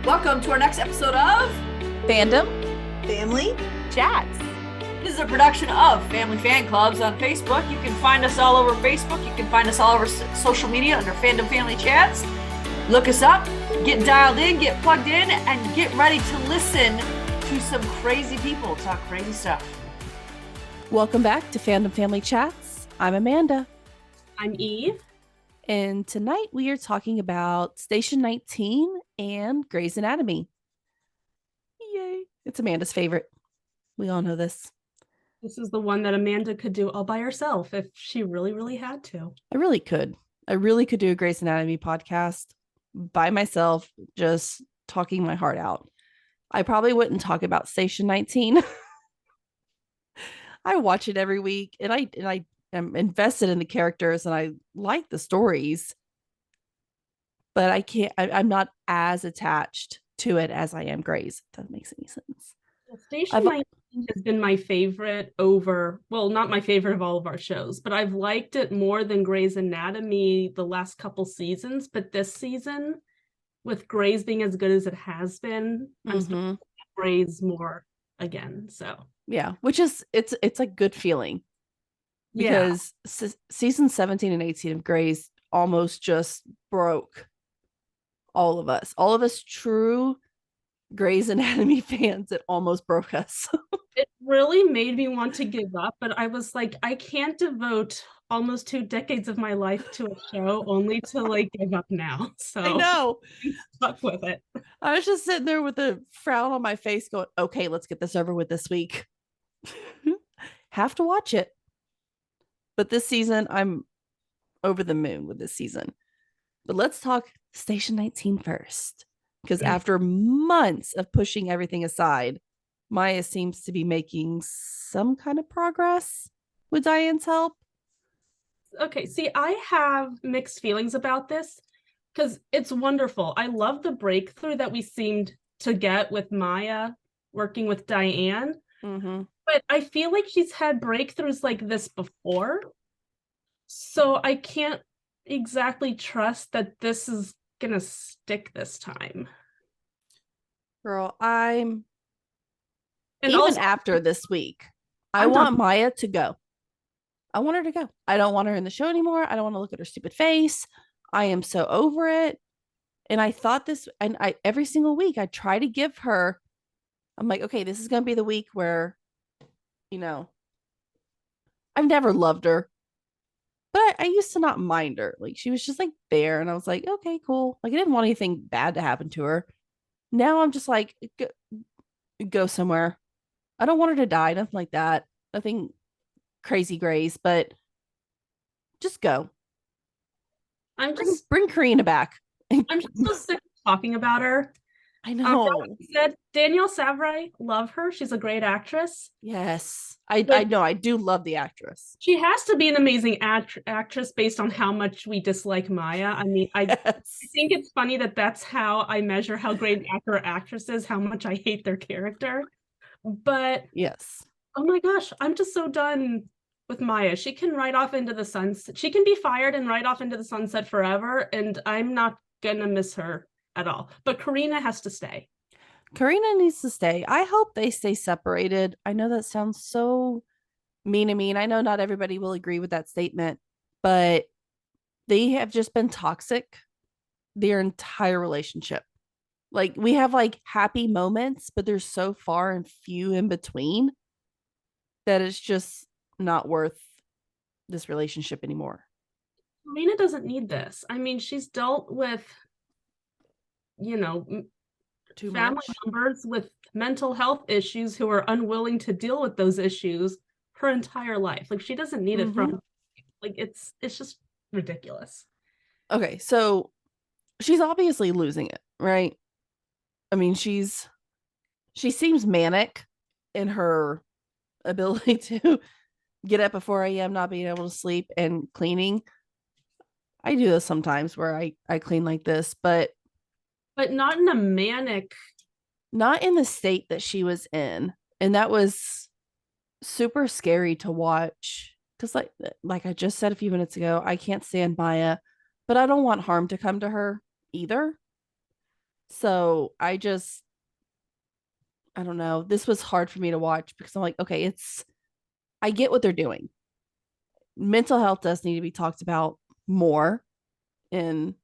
Welcome to our next episode of Fandom Family Chats. This is a production of Family Fan Clubs on Facebook. You can find us all over Facebook. You can find us all over social media under Fandom Family Chats. Look us up, get dialed in, get plugged in, and get ready to listen to some crazy people talk crazy stuff. Welcome back to Fandom Family Chats. I'm Amanda. I'm Eve. And tonight we are talking about Station 19 and Grey's Anatomy. Yay. It's Amanda's favorite. We all know this. This is the one that Amanda could do all by herself if she really, really had to. I really could do a Grey's Anatomy podcast by myself, just talking my heart out. I probably wouldn't talk about Station 19. I watch it every week and I am invested in the characters and I like the stories, but I'm not as attached to it as I am Grey's, if that makes any sense. Station 19 has been my favorite not my favorite of all of our shows, but I've liked it more than Grey's Anatomy the last couple seasons. But this season, with Grey's being as good as it has been, I'm starting to Grey's more again. So yeah, which is it's a good feeling because season 17 and 18 of Grey's almost just broke all of us true Grey's Anatomy fans. It almost broke us. It really made me want to give up, but I was like, I can't devote almost 2 decades of my life to a show only to give up now. So I know. I'm stuck with it. I was just sitting there with a frown on my face going, okay, let's get this over with this week. Have to watch it. But this season, I'm over the moon with this season. But let's talk Station 19 first. Because after months of pushing everything aside, Maya seems to be making some kind of progress with Diane's help. Okay, see, I have mixed feelings about this because it's wonderful. I love the breakthrough that we seemed to get with Maya working with Diane. But I feel like she's had breakthroughs like this before. So I can't exactly trust that this is gonna stick this time. Girl, after this week, I want Maya to go. I want her to go. I don't want her in the show anymore. I don't want to look at her stupid face. I am so over it. And I thought this, and every single week I try to give her, I'm like, okay, this is going to be the week where, I've never loved her, but I used to not mind her. Like, she was just there. And I was like, okay, cool. I didn't want anything bad to happen to her. Now I'm just like, go somewhere. I don't want her to die. Nothing like that. Nothing crazy Grays, but just go. Bring Karina back. I'm just so sick of talking about her. I know. Said Danielle Savray, love her. She's a great actress. Yes, I know. I do love the actress. She has to be an amazing actress based on how much we dislike Maya. I mean, I think it's funny that that's how I measure how great an actor or actress is, how much I hate their character. But yes, oh my gosh, I'm just so done with Maya. She can ride off into the sunset. She can be fired and ride off into the sunset forever, and I'm not gonna miss her at all. But Karina has to stay. Karina needs to stay. I hope they stay separated. I know that sounds so mean to me, and I know not everybody will agree with that statement, but they have just been toxic their entire relationship. We have happy moments, but they're so far and few in between that it's just not worth this relationship anymore. Karina doesn't need this. I mean, she's dealt with, family members with mental health issues who are unwilling to deal with those issues her entire life. She doesn't need it from, it's just ridiculous. Okay, so she's obviously losing it, right? I mean, she seems manic in her ability to get up at 4 a.m., not being able to sleep, and cleaning. I do this sometimes where I clean like this, but not in a manic, not in the state that she was in. And that was super scary to watch because like I just said a few minutes ago, I can't stand Maya, but I don't want harm to come to her either. So I don't know. This was hard for me to watch because I'm like, okay, I get what they're doing. Mental health does need to be talked about more in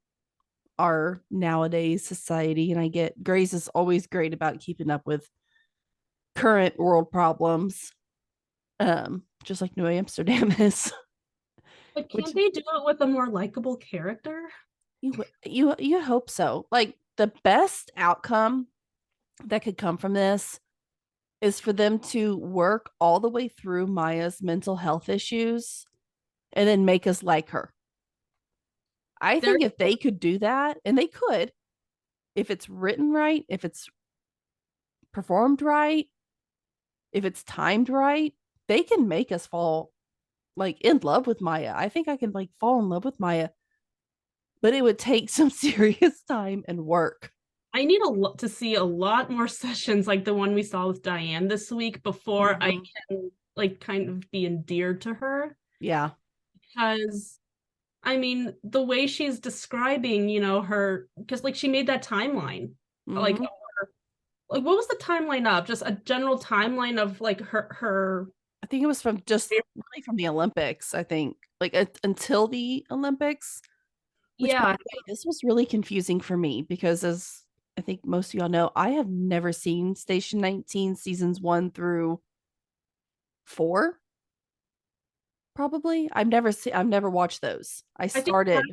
our nowadays society. And I get Grace is always great about keeping up with current world problems, just like New Amsterdam is. But Which can't they do it with a more likable character? you hope so. Like the best outcome that could come from this is for them to work all the way through Maya's mental health issues and then make us like her. I There, think if they could do that, and they could, if it's written right, if it's performed right, if it's timed right, they can make us fall like in love with Maya. I think I can like fall in love with Maya, but it would take some serious time and work. I need to see a lot more sessions like the one we saw with Diane this week before I can like kind of be endeared to her. Yeah. Because I mean, the way she's describing, her, because like she made that timeline, like Mm-hmm. like what was the timeline of? Just a general timeline of like her. I think it was from just really from the Olympics, I think, like until the Olympics, which by Yeah, the way, this was really confusing for me because as I think most of y'all know, I have never seen Station 19 seasons 1 through 4. Probably. I've never watched those. I I think started.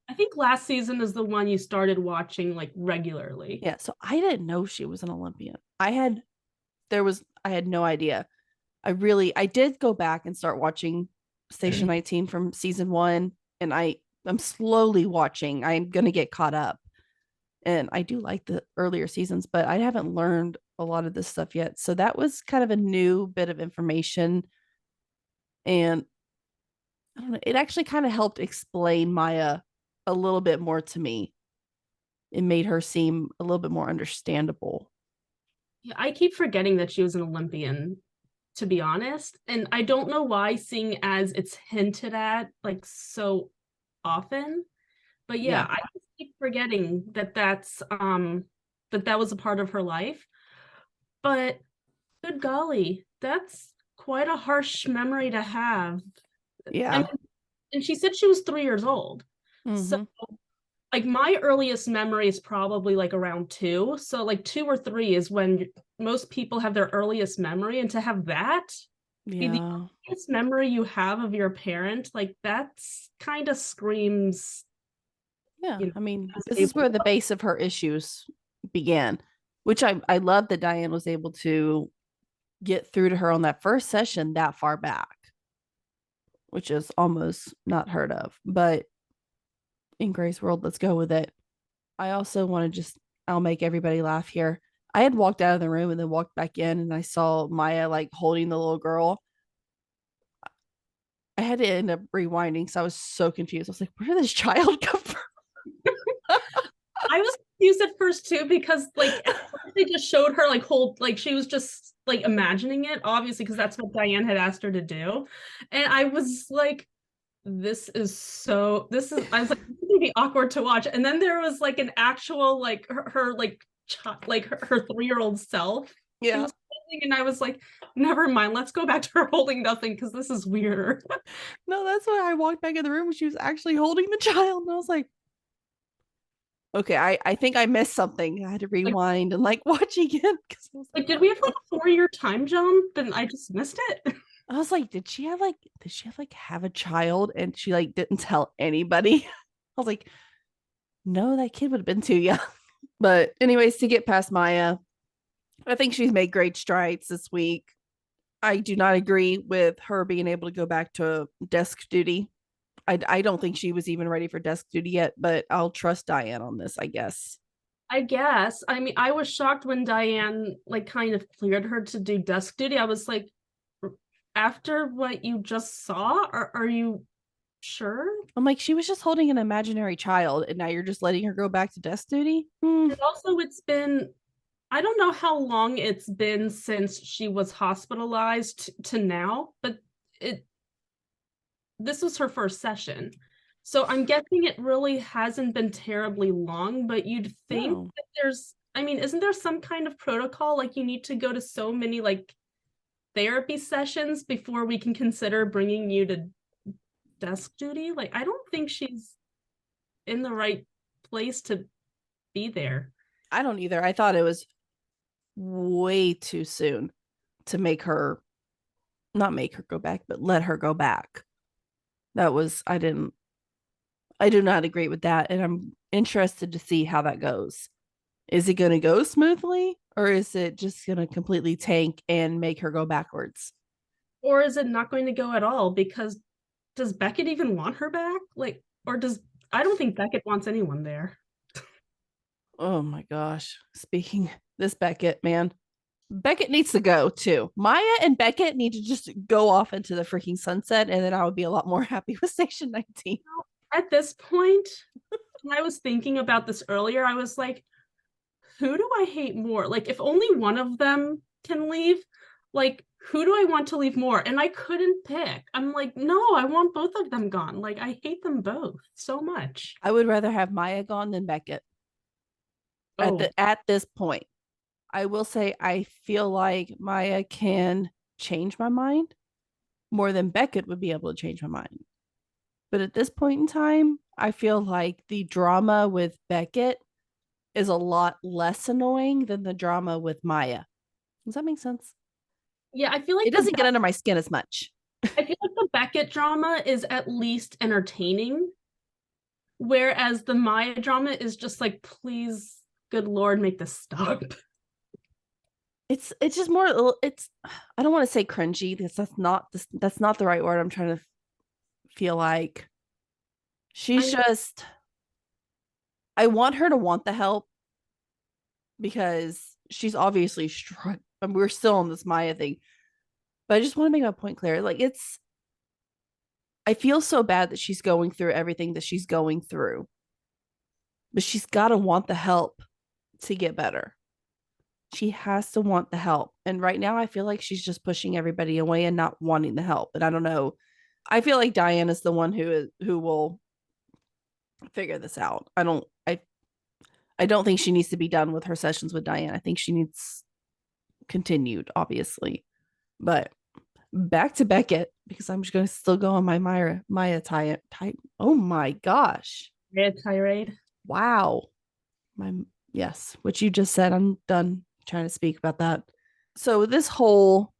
I think last season is the one you started watching like regularly. Yeah, so I didn't know she was an Olympian. I had no idea. I did go back and start watching Station 19 from season 1, and I'm slowly watching. I'm gonna get caught up. And I do like the earlier seasons, but I haven't learned a lot of this stuff yet. So that was kind of a new bit of information. And I don't know, it actually kind of helped explain Maya a little bit more to me. It made her seem a little bit more understandable. Yeah, I keep forgetting that she was an Olympian, to be honest. And I don't know why, seeing as it's hinted at like so often. But yeah, Yeah. I just keep forgetting that that was a part of her life. But good golly, that's quite a harsh memory to have. I Yeah. mean, and she said she was 3 years old. So Mm-hmm. like my earliest memory is probably like around 2. So like 2 or 3 is when most people have their earliest memory, and to have that be the Yeah. earliest memory you have of your parent, like that's kind of screams, Yeah. you know, I mean, this is unstable. where the base of her issues began, which I love that Diane was able to get through to her on that first session that far back, which is almost not heard of. But in Grace World, let's go with it. I also want to I'll make everybody laugh here. I had walked out of the room and then walked back in, and I saw Maya like holding the little girl. I had to end up rewinding, so I was so confused. I was like, where did this child come from? I was confused at first too, because like at first they just showed her like hold, like she was just like imagining it, obviously, because that's what Diane had asked her to do. And I was like, I was like, this is gonna be awkward to watch. And then there was like an actual like her like like her 3-year-old self she Yeah. was holding, and I was like, never mind, let's go back to her holding nothing because this is weirder. No, that's why I walked back in the room. She was actually holding the child. And I was like, okay, I think I missed something. I had to like rewind and like watch again because like did we have like a 4-year time jump and I just missed it? I was like, did she have a child and she like didn't tell anybody? I was like, no, that kid would have been too young. But anyways, to get past Maya, I think she's made great strides this week. I do not agree with her being able to go back to desk duty. I don't think she was even ready for desk duty yet, but I'll trust Diane on this, I guess. I guess. I mean, I was shocked when Diane like kind of cleared her to do desk duty. I was like, after what you just saw, are you sure? I'm like, she was just holding an imaginary child, and now you're just letting her go back to desk duty? And also, it's been, I don't know how long it's been since she was hospitalized to now, but this was her first session. So I'm guessing it really hasn't been terribly long, but you'd think No. that isn't there some kind of protocol? Like you need to go to so many like therapy sessions before we can consider bringing you to desk duty? Like, I don't think she's in the right place to be there. I don't either. I thought it was way too soon to make her not make her go back, but let her go back. That was I do not agree with that. And I'm interested to see how that goes. Is it going to go smoothly or is it just going to completely tank and make her go backwards? Or is it not going to go at all? Because does Beckett even want her back? Like, or does I don't think Beckett wants anyone there. Oh my gosh. Speaking this Beckett, man. Beckett needs to go too. Maya and Beckett need to just go off into the freaking sunset, and then I would be a lot more happy with Station 19. At this point, when I was thinking about this earlier, I was like, who do I hate more? Like, if only one of them can leave, like, who do I want to leave more? And I couldn't pick. I'm like, no, I want both of them gone. Like, I hate them both so much. I would rather have Maya gone than Beckett Oh, at this point. I will say I feel like Maya can change my mind more than Beckett would be able to change my mind. But at this point in time, I feel like the drama with Beckett is a lot less annoying than the drama with Maya. Does that make sense? yeah, I feel like It doesn't get under my skin as much. I feel like the Beckett drama is at least entertaining, whereas the Maya drama is just like, please, good Lord, make this stop. It's just more it's I don't want to say cringy because that's not the right word. I'm trying to feel like she's just I want her to want the help because she's obviously struck. We're still on this Maya thing, but I just want to make my point clear. Like I feel so bad that she's going through everything that she's going through, but she's got to want the help to get better. She has to want the help. And right now, I feel like she's just pushing everybody away and not wanting the help. And I don't know. I feel like Diane is the one who will figure this out. I don't think she needs to be done with her sessions with Diane. I think she needs continued, obviously. But back to Beckett because I'm just going to still go on my Maya type. Oh my gosh! Tirade. Wow. Yes, what you just said. I'm done trying to speak about that. So this whole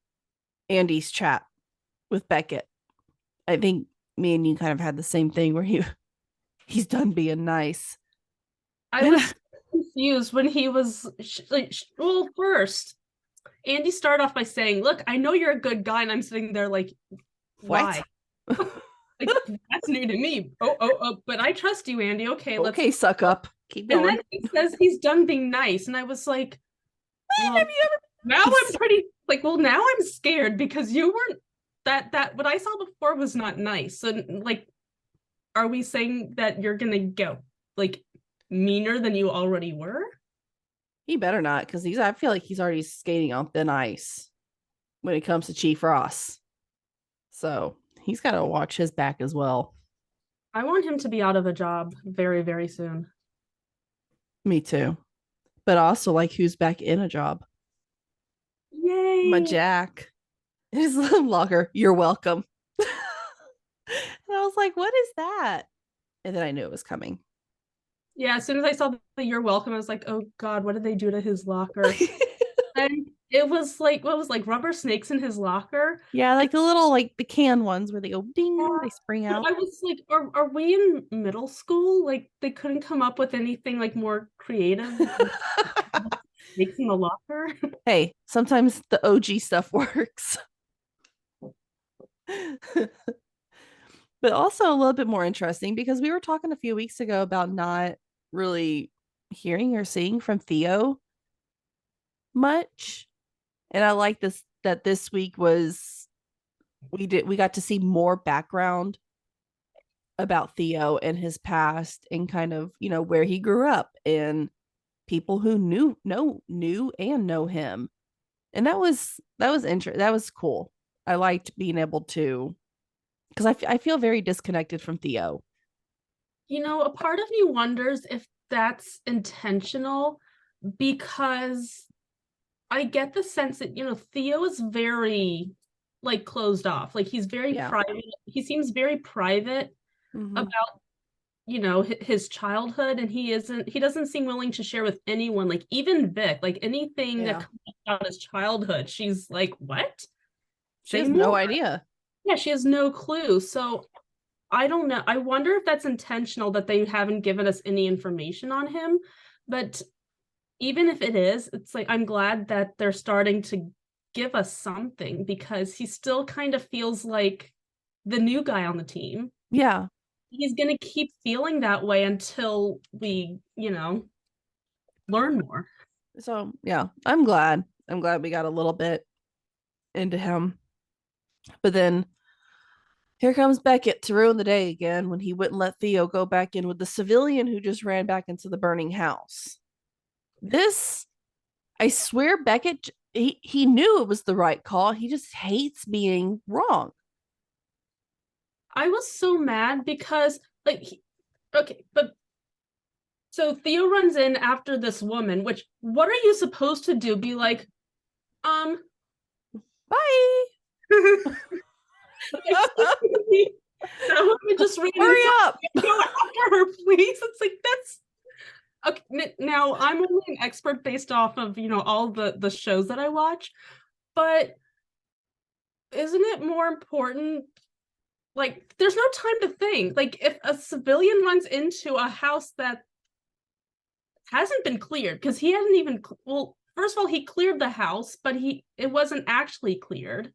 Andy's chat with Beckett, I think me and you kind of had the same thing where he's done being nice. I was confused when he was like, well, first, Andy started off by saying, look, I know you're a good guy. And I'm sitting there like, why? Like, that's new to me. Oh, but I trust you, Andy. Okay, let's suck up. Keep going. And then he says he's done being nice. And I was like, well, have you ever now I'm pretty like, well, now I'm scared because you weren't that what I saw before was not nice. So like, are we saying that you're gonna go like meaner than you already were? He better not, because I feel like he's already skating on thin ice when it comes to Chief Ross. So he's got to watch his back as well. I want him to be out of a job very, very soon. Me too. But also, like, who's back in a job? Yay! My Jack. His little locker. You're welcome. And I was like, what is that? And then I knew it was coming. Yeah, as soon as I saw the you're welcome, I was like, oh God, what did they do to his locker? And it was like, what was like rubber snakes in his locker? Yeah, like the little, like the can ones where they go ding, they spring out. I was like, are we in middle school? Like they couldn't come up with anything like more creative? Snakes in the locker? Hey, sometimes the OG stuff works. But also a little bit more interesting because we were talking a few weeks ago about not really hearing or seeing from Theo much. And I like this that this week was we got to see more background about Theo and his past and kind of, where he grew up and people who knew and know him. And that was interesting. That was cool. I liked being able to, because I feel very disconnected from Theo. A part of me wonders if that's intentional, because I get the sense that, Theo is very like closed off. Like he's very Yeah. private. He seems very private Mhm. about, his childhood, and he doesn't seem willing to share with anyone, like even Vic, like anything that Yeah. comes about his childhood. She's like, what? She Say has no more. idea. Yeah, she has no clue. So I don't know. I wonder if that's intentional that they haven't given us any information on him. But even if it is, it's like I'm glad that they're starting to give us something, because he still kind of feels like the new guy on the team. Yeah. He's going to keep feeling that way until we, learn more. So yeah, I'm glad. I'm glad we got a little bit into him. But then here comes Beckett to ruin the day again when he wouldn't let Theo go back in with the civilian who just ran back into the burning house. This, I swear, Beckett, he knew it was the right call. He just hates being wrong. I was so mad because, like, okay, but so Theo runs in after this woman, which, what are you supposed to do? Be like, Bye. that woman just ran Hurry inside. up. Go after her, please. It's like, that's okay. Now I'm only an expert based off of all the shows that I watch, but isn't it more important? Like, there's no time to think. Like, if a civilian runs into a house that hasn't been cleared, because he hasn't even, well, first of all, he cleared the house, but it wasn't actually cleared.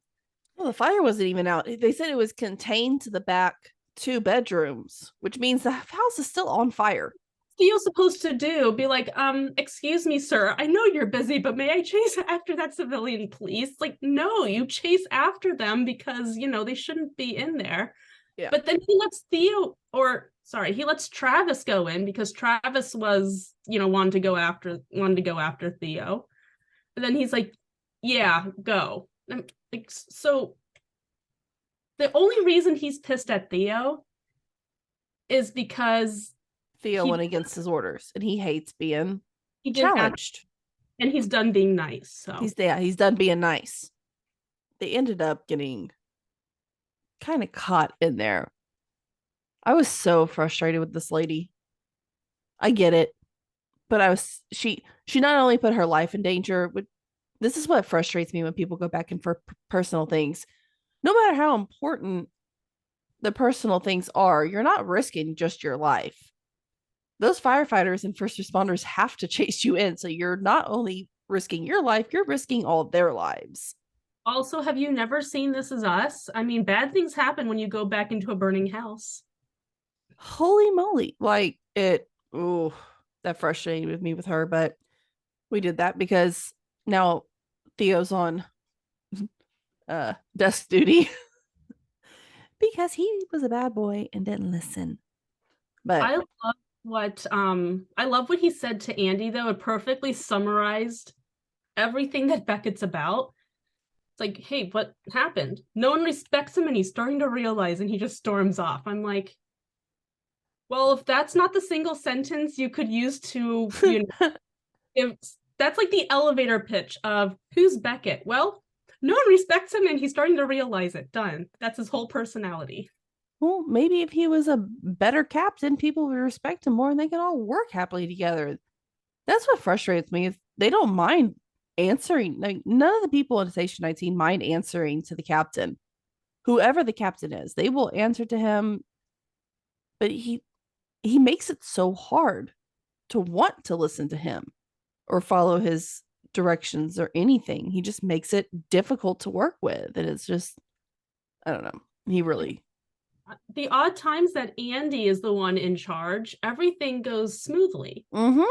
Well, the fire wasn't even out. They said it was contained to the back 2 bedrooms, which means the house is still on fire. Theo's supposed to do? Be like, excuse me, sir, I know you're busy, but may I chase after that civilian, please? Like, no, you chase after them because, they shouldn't be in there. Yeah. But then he lets Travis go in, because Travis was, wanted to go after Theo. And then he's like, yeah, go. Like, so the only reason he's pissed at Theo is because Theo went against his orders and he hates being challenged. And he's done being nice. So he's done being nice. They ended up getting kind of caught in there. I was so frustrated with this lady. I get it, but she not only put her life in danger, but this is what frustrates me when people go back and for personal things. No matter how important the personal things are, you're not risking just your life. Those firefighters and first responders have to chase you in. So you're not only risking your life, you're risking all their lives. Also, have you never seen This Is Us? I mean, bad things happen when you go back into a burning house. Holy moly. Like that frustrated me with her, but we did that because now Theo's on desk duty because he was a bad boy and didn't listen. But I love what he said to Andy, though. It perfectly summarized everything that Beckett's about. It's like, hey, what happened? No one respects him and he's starting to realize, and he just storms off. I'm like, well, if that's not the single sentence you could use to, if that's like the elevator pitch of who's Beckett? Well, no one respects him and he's starting to realize it. Done. That's his whole personality. Well, maybe if he was a better captain, people would respect him more and they could all work happily together. That's what frustrates me is they don't mind answering. Like, none of the people in Station 19 mind answering to the captain. Whoever the captain is, they will answer to him. But he makes it so hard to want to listen to him or follow his directions or anything. He just makes it difficult to work with. And it's just, I don't know. He really. The odd times that Andy is the one in charge, everything goes smoothly. Mm-hmm.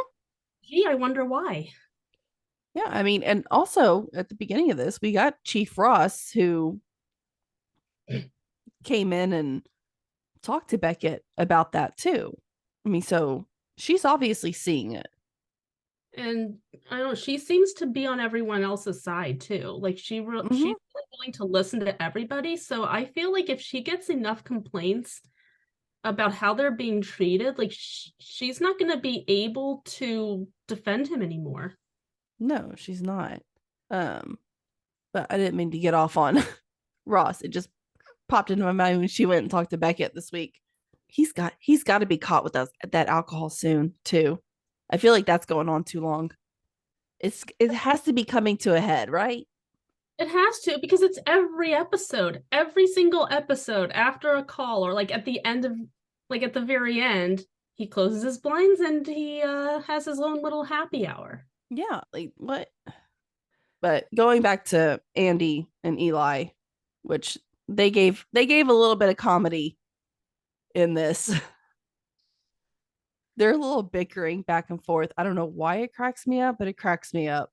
Gee, I wonder why. Yeah, I mean, and also at the beginning of this, we got Chief Ross who came in and talked to Beckett about that too. I mean, so she's obviously seeing it. And I don't know, she seems to be on everyone else's side too. Like she's willing to listen to everybody. So I feel like if she gets enough complaints about how they're being treated, like she's not going to be able to defend him anymore. No, she's not. But I didn't mean to get off on Ross. It just popped into my mind when she went and talked to Beckett this week. He's got to be caught with that alcohol soon too. I feel like that's going on too long. It has to be coming to a head, right? It has to, because it's every single episode after a call, or like at the end of, like at the very end, he closes his blinds and he has his own little happy hour. Yeah, like what? But going back to Andy and Eli, which they gave a little bit of comedy in this. They're a little bickering back and forth. I don't know why it cracks me up, but it cracks me up.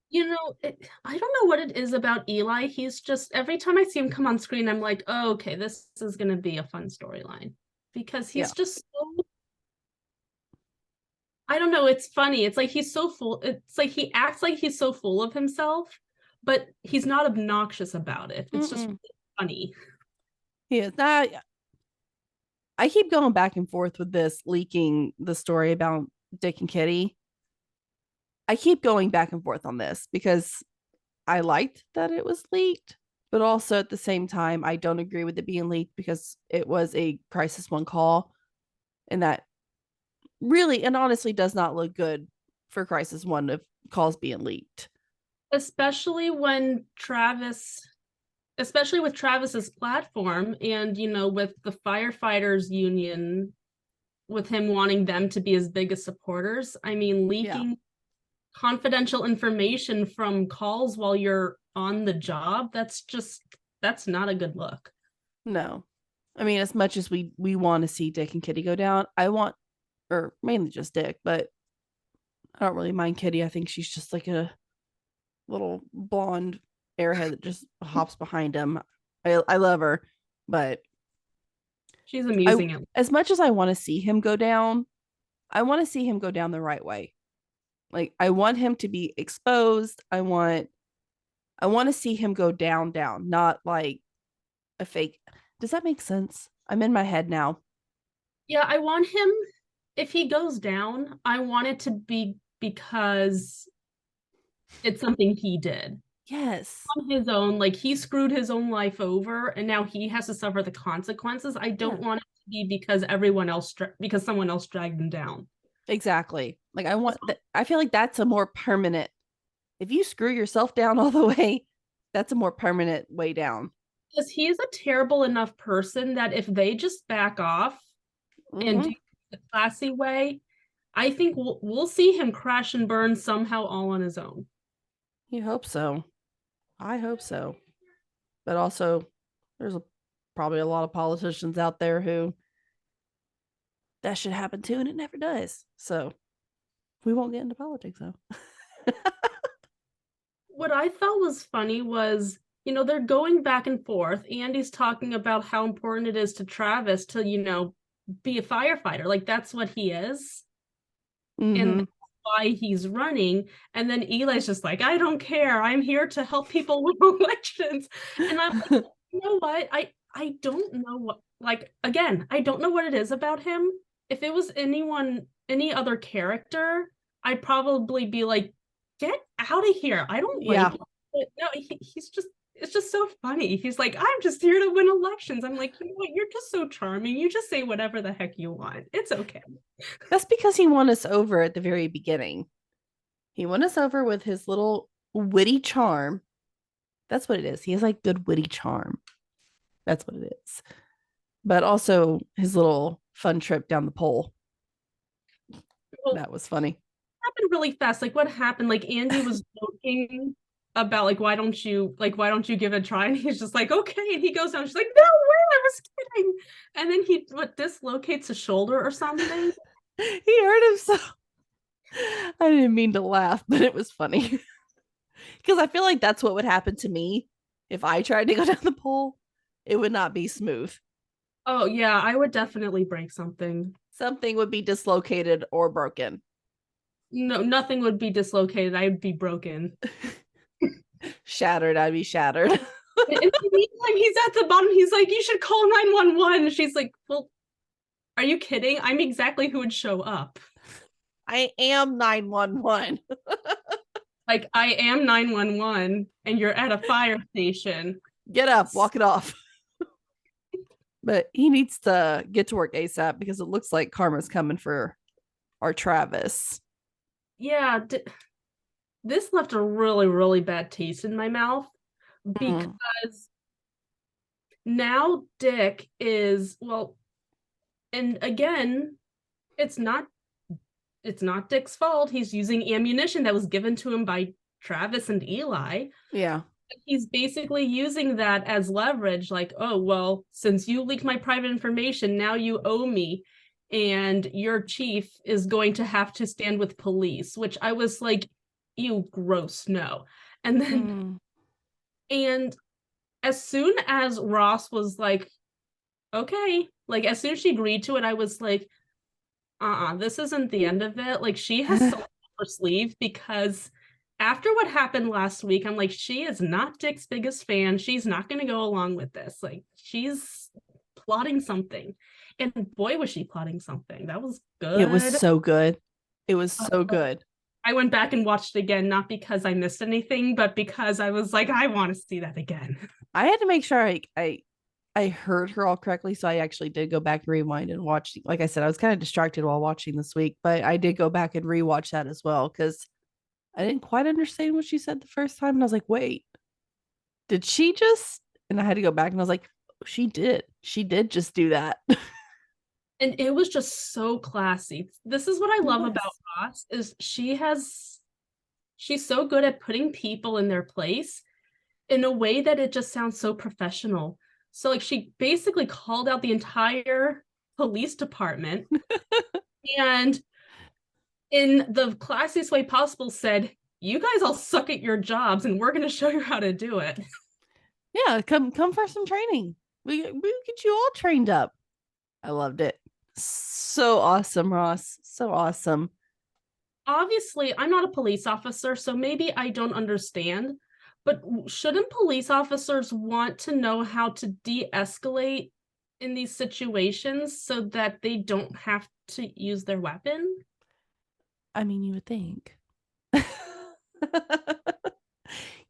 You know, I don't know what it is about Eli. He's just, every time I see him come on screen, I'm like, oh, okay, this is going to be a fun storyline. Because he's just so, I don't know, it's funny. It's like he's so full. It's like he acts like he's so full of himself, but he's not obnoxious about it. It's just really funny. He is not. I keep going back and forth with this leaking the story about Dick and Kitty. I keep going back and forth on this because I liked that it was leaked, but also at the same time, I don't agree with it being leaked because it was a Crisis 1 call, and that really and honestly does not look good for Crisis 1 of calls being leaked. Especially with Travis's platform, and with the firefighters union, with him wanting them to be as big as supporters. I mean, leaking confidential information from calls while you're on the job, that's not a good look. No. I mean, as much as we want to see Dick and Kitty go down, or mainly just Dick, but I don't really mind Kitty. I think she's just like a little blonde airhead that just hops behind him. I love her, but she's amusing. As much as I want to see him go down, I want to see him go down the right way. Like, I want him to be exposed. I want to see him go down, not like a fake. Does that make sense? I'm in my head now. Yeah, I want him, if he goes down, I want it to be because it's something he did. Yes. On his own, like he screwed his own life over and now he has to suffer the consequences. I don't want it to be because someone else dragged him down. Exactly. Like I feel like that's a more permanent, if you screw yourself down all the way, that's a more permanent way down. Because he's a terrible enough person that if they just back off and do it the classy way, I think we'll see him crash and burn somehow all on his own. You hope so. I hope so. But also, there's probably a lot of politicians out there who that should happen too, and it never does. So we won't get into politics, though. What I thought was funny was, they're going back and forth. Andy's talking about how important it is to Travis to, be a firefighter. Like, that's what he is. And that's why he's running. And then Eli's just like, I don't care. I'm here to help people win elections. And I'm like, you know what? I don't know what, like, again, I don't know what it is about him. If it was any other character, I'd probably be like, get out of here. I don't like him. But no, it's just so funny. He's like, I'm just here to win elections. I'm like, you know what? You're just so charming. You just say whatever the heck you want. It's okay. That's because he won us over at the very beginning. He won us over with his little witty charm. That's what it is. He has like good witty charm. That's what it is. But also his little fun trip down the pole. Well, that was funny. Happened really fast. Like, what happened? Like, Andy was joking about like, why don't you give it a try? And he's just like, okay. And he goes down. She's like, no way, I was kidding. And then he dislocates a shoulder or something. He hurt himself. I didn't mean to laugh, but it was funny. Because I feel like that's what would happen to me if I tried to go down the pole. It would not be smooth. Oh, yeah, I would definitely break something. Something would be dislocated or broken. No, nothing would be dislocated. I would be broken. Shattered. I'd be shattered. In the meantime, he's at the bottom. He's like, you should call 911. She's like, well, Are you kidding? I'm exactly who would show up. I am 911. Like, I am 911 and you're at a fire station. Get up, walk it off. But he needs to get to work ASAP because it looks like karma's coming for our Travis. Yeah, this left a really, really bad taste in my mouth because now Dick is, well, and again, it's not Dick's fault. He's using ammunition that was given to him by Travis and Eli. Yeah. He's basically using that as leverage, like, oh, well, since you leaked my private information, now you owe me. And your chief is going to have to stand with police, which I was like, you gross, no. And then, and as soon as Ross was like, okay, like as soon as she agreed to it, I was like, this isn't the end of it. Like, she has something up her sleeve, because after what happened last week, I'm like, she is not Dick's biggest fan. She's not going to go along with this. Like, she's plotting something. And boy, was she plotting something. That was good. It was so good. It was so good. I went back and watched it again, not because I missed anything, but because I was like, I want to see that again. I had to make sure I heard her all correctly. So I actually did go back and rewind and watch. Like I said, I was kind of distracted while watching this week, but I did go back and rewatch that as well because I didn't quite understand what she said the first time. And I was like, wait, did she just? And I had to go back and I was like, she did. She did just do that. And it was just so classy. This is what I love about Ross, is she's so good at putting people in their place in a way that it just sounds so professional. So like, she basically called out the entire police department and in the classiest way possible said, you guys all suck at your jobs and we're going to show you how to do it. Yeah, come for some training. We get you all trained up. I loved it. So awesome, Ross. So awesome. Obviously, I'm not a police officer, so maybe I don't understand, but shouldn't police officers want to know how to de-escalate in these situations so that they don't have to use their weapon? I mean, you would think.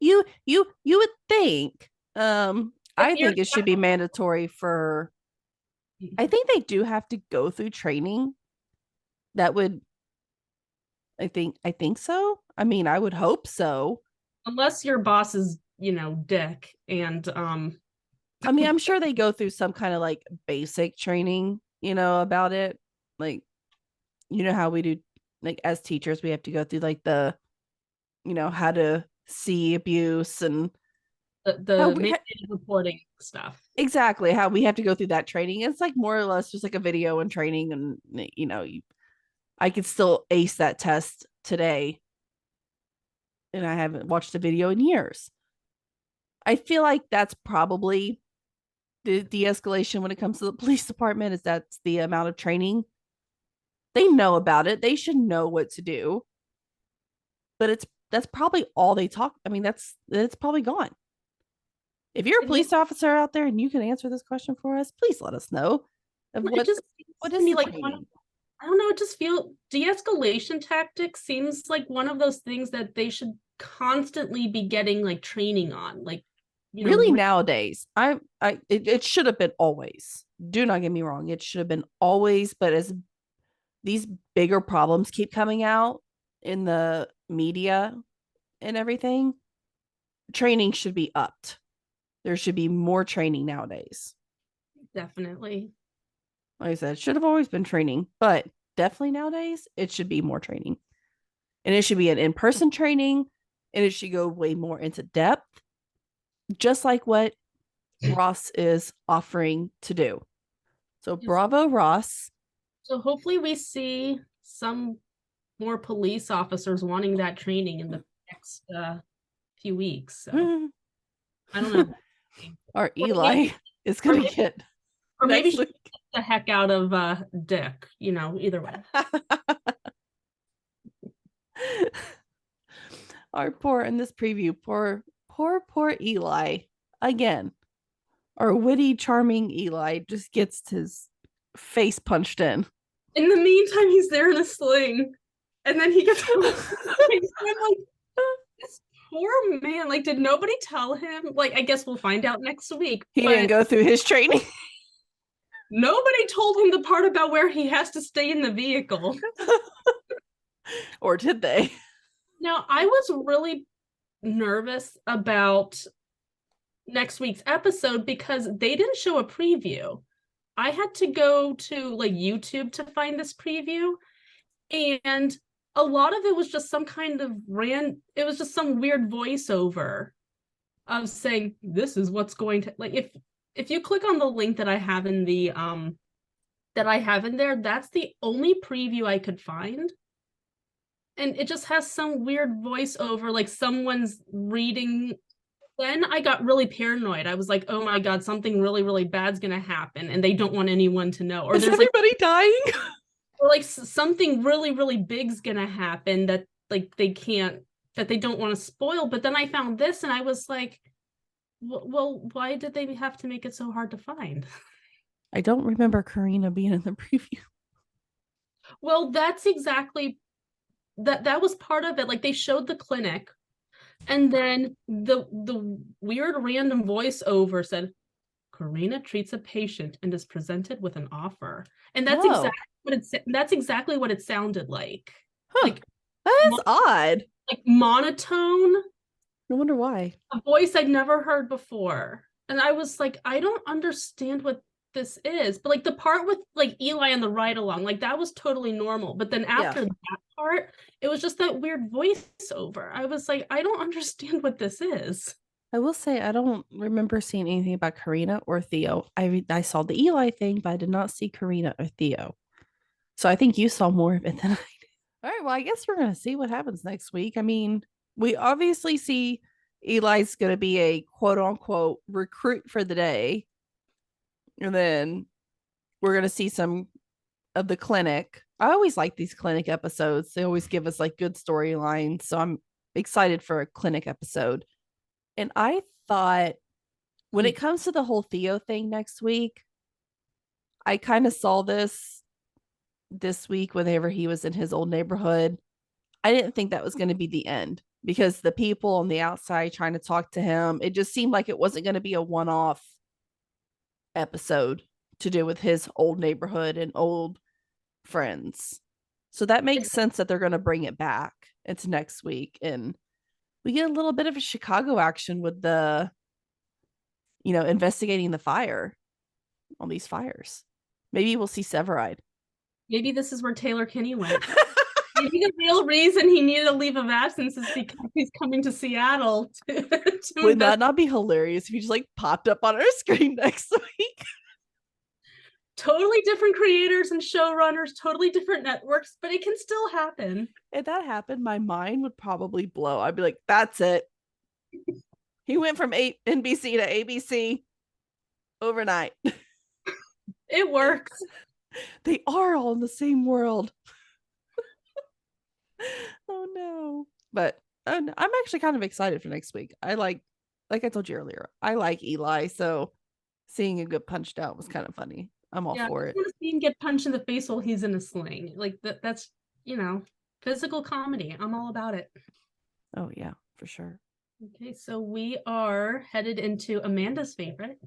you would think. I think it should be mandatory for. I think they do have to go through training. That would. I think so. I mean, I would hope so. Unless your boss is, Dick, and I mean, I'm sure they go through some kind of like basic training, about it. Like, how we do, like as teachers, we have to go through like the, how to see abuse and the reporting stuff. Exactly, how we have to go through that training. It's like more or less just like a video and training, and I could still ace that test today, and I haven't watched a video in years. I feel like that's probably the de-escalation when it comes to the police department, is that's the amount of training. They know about it. They should know what to do. But that's probably all they talk. I mean, it's probably gone. If you're a police officer out there and you can answer this question for us, please let us know. What is like I don't know, it just feels de-escalation tactics seems like one of those things that they should constantly be getting like training on. Like, really nowadays, it should have been always. Do not get me wrong, it should have been always, but as these bigger problems keep coming out in the media and everything, training should be upped. There should be more training nowadays. Definitely. Like I said, it should have always been training, but definitely nowadays it should be more training. And it should be an in-person training, and it should go way more into depth, just like what Ross is offering to do. So bravo, Ross. So hopefully we see some more police officers wanting that training in the next few weeks. So I don't know. Or Eli is going to get. Or maybe she gets the heck out of Dick, either way. Our poor, in this preview, poor Eli. Again, our witty, charming Eli just gets his face punched in. In the meantime, he's there in a sling. And then he gets I'm like, this poor man. Like, did nobody tell him? Like, I guess we'll find out next week. He didn't go through his training. Nobody told him the part about where he has to stay in the vehicle. Or did they? Now, I was really nervous about next week's episode because they didn't show a preview. I had to go to like YouTube to find this preview, and a lot of it was just some kind of it was just some weird voiceover of saying this is what's going to, like, if you click on the link that I have in the there, that's the only preview I could find. And it just has some weird voiceover, like someone's reading. Then I got really paranoid. I was like, oh my God, something really, really bad's gonna happen, and they don't want anyone to know. Or is there's everybody dying? Or like something really, really big's gonna happen that like they don't want to spoil. But then I found this and I was like, well, why did they have to make it so hard to find? I don't remember Karina being in the preview. Well, that's exactly that was part of it. Like, they showed the clinic, and then the weird random voiceover said, Karina treats a patient and is presented with an offer. And that's exactly what it sounded like. Huh. Like, that is odd. Like monotone. I wonder why. A voice I'd never heard before. And I was like, I don't understand what this is. But like the part with like Eli and the ride along, like that was totally normal. But then after that part, it was just that weird voiceover. I was like, I don't understand what this is. I will say I don't remember seeing anything about Karina or Theo. I saw the Eli thing, but I did not see Karina or Theo. So I think you saw more of it than I did. All right, well, I guess we're going to see what happens next week. I mean, we obviously see Eli's going to be a quote unquote recruit for the day. And then we're going to see some of the clinic. I always like these clinic episodes. They always give us like good storylines. So I'm excited for a clinic episode. And I thought when it comes to the whole Theo thing next week, I kind of saw this week whenever he was in his old neighborhood. I didn't think that was going to be the end because the people on the outside trying to talk to him, it just seemed like it wasn't going to be a one-off episode to do with his old neighborhood and old friends. So that makes sense that they're going to bring it back into next week. And we get a little bit of a Chicago action with the, investigating the fire, all these fires. Maybe we'll see Severide. Maybe this is where Taylor Kinney went. Maybe the real reason he needed a leave of absence is because he's coming to Seattle. Would that not be hilarious if he just like popped up on our screen next week? Totally different creators and showrunners, totally different networks, but it can still happen. If that happened, my mind would probably blow. I'd be like, that's it. He went from NBC to ABC overnight. It works. They are all in the same world. Oh no. But I'm actually kind of excited for next week. I like I told you earlier, I like Eli, so seeing him get punched out was kind of funny. I'm all for it. I want to see him get punched in the face while he's in a sling. Like that's physical comedy. I'm all about it. Oh yeah, for sure. Okay, so we are headed into Amanda's favorite,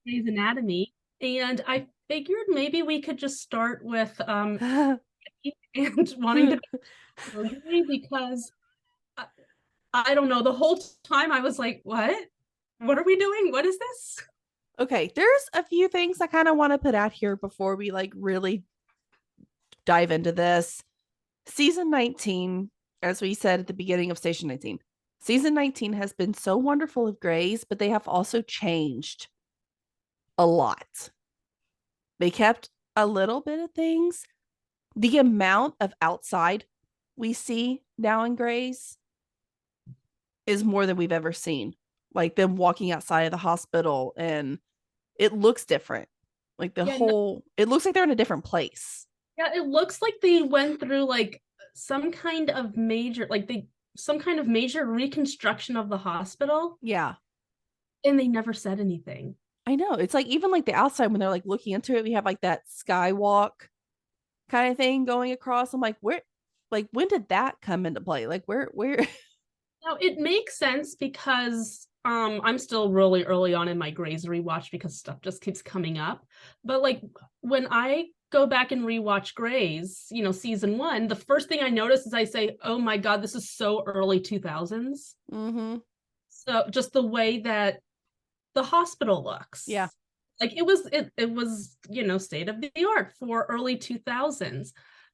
Grey's Anatomy, and I figured maybe we could just start with and wanting to surgery because I don't know, the whole time I was like, what are we doing? What is this? Okay, there's a few things I kind of want to put out here before we like really dive into this. Season 19, as we said at the beginning of Station 19, season 19 has been so wonderful of Grey's, but they have also changed a lot. They kept a little bit of things. The amount of outside we see now in Grey's is more than we've ever seen. Like them walking outside of the hospital, and it looks different. Like it looks like they're in a different place. Yeah, it looks like they went through like some kind of major reconstruction of the hospital. Yeah. And they never said anything. I know. It's like even like the outside when they're like looking into it, we have like that skywalk kind of thing going across. I'm like, where, like, when did that come into play? Like, where? Now it makes sense because I'm still really early on in my Grey's rewatch because stuff just keeps coming up. But like when I go back and rewatch Grey's, season 1, the first thing I notice is I say, "Oh my God, this is so early 2000s." Mm-hmm. So just the way that the hospital looks. Yeah. Like it was state of the art for early 2000s.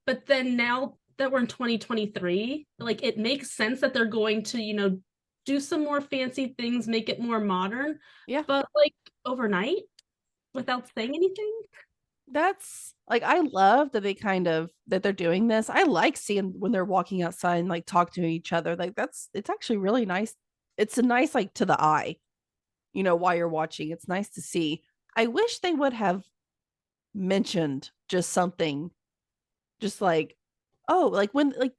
But then now that we're in 2023, like it makes sense that they're going to, do some more fancy things, make it more modern. Yeah. But like overnight without saying anything. That's like, I love that that they're doing this. I like seeing when they're walking outside and like talk to each other. Like it's actually really nice. It's a nice, like, to the eye, while you're watching. It's nice to see. I wish they would have mentioned just something, just like, oh, like when, like,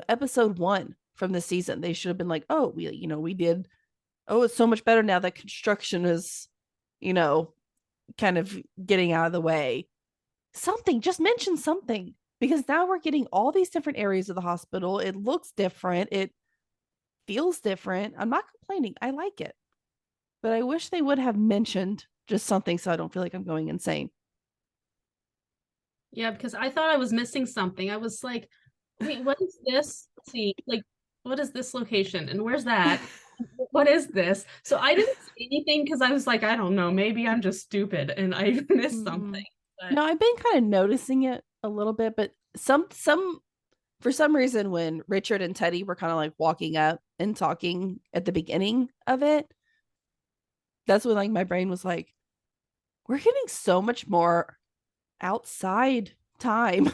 episode 1 from the season, they should have been like, oh, we did, oh, it's so much better now that construction is, you know kind of getting out of the way. Something, just mention something, because now we're getting all these different areas of the hospital. It looks different, it feels different. I'm not complaining, I like it, but I wish they would have mentioned just something so I don't feel like I'm going insane. Yeah, because I thought I was missing something. I was like, wait, what is this? Let's see, like, what is this location? And where's that? What is this? So I didn't say anything because I was like, I don't know, maybe I'm just stupid and I missed something. But No, I've been kind of noticing it a little bit, but some for some reason, when Richard and Teddy were kind of like walking up and talking at the beginning of it, that's when like my brain was like, we're getting so much more outside time,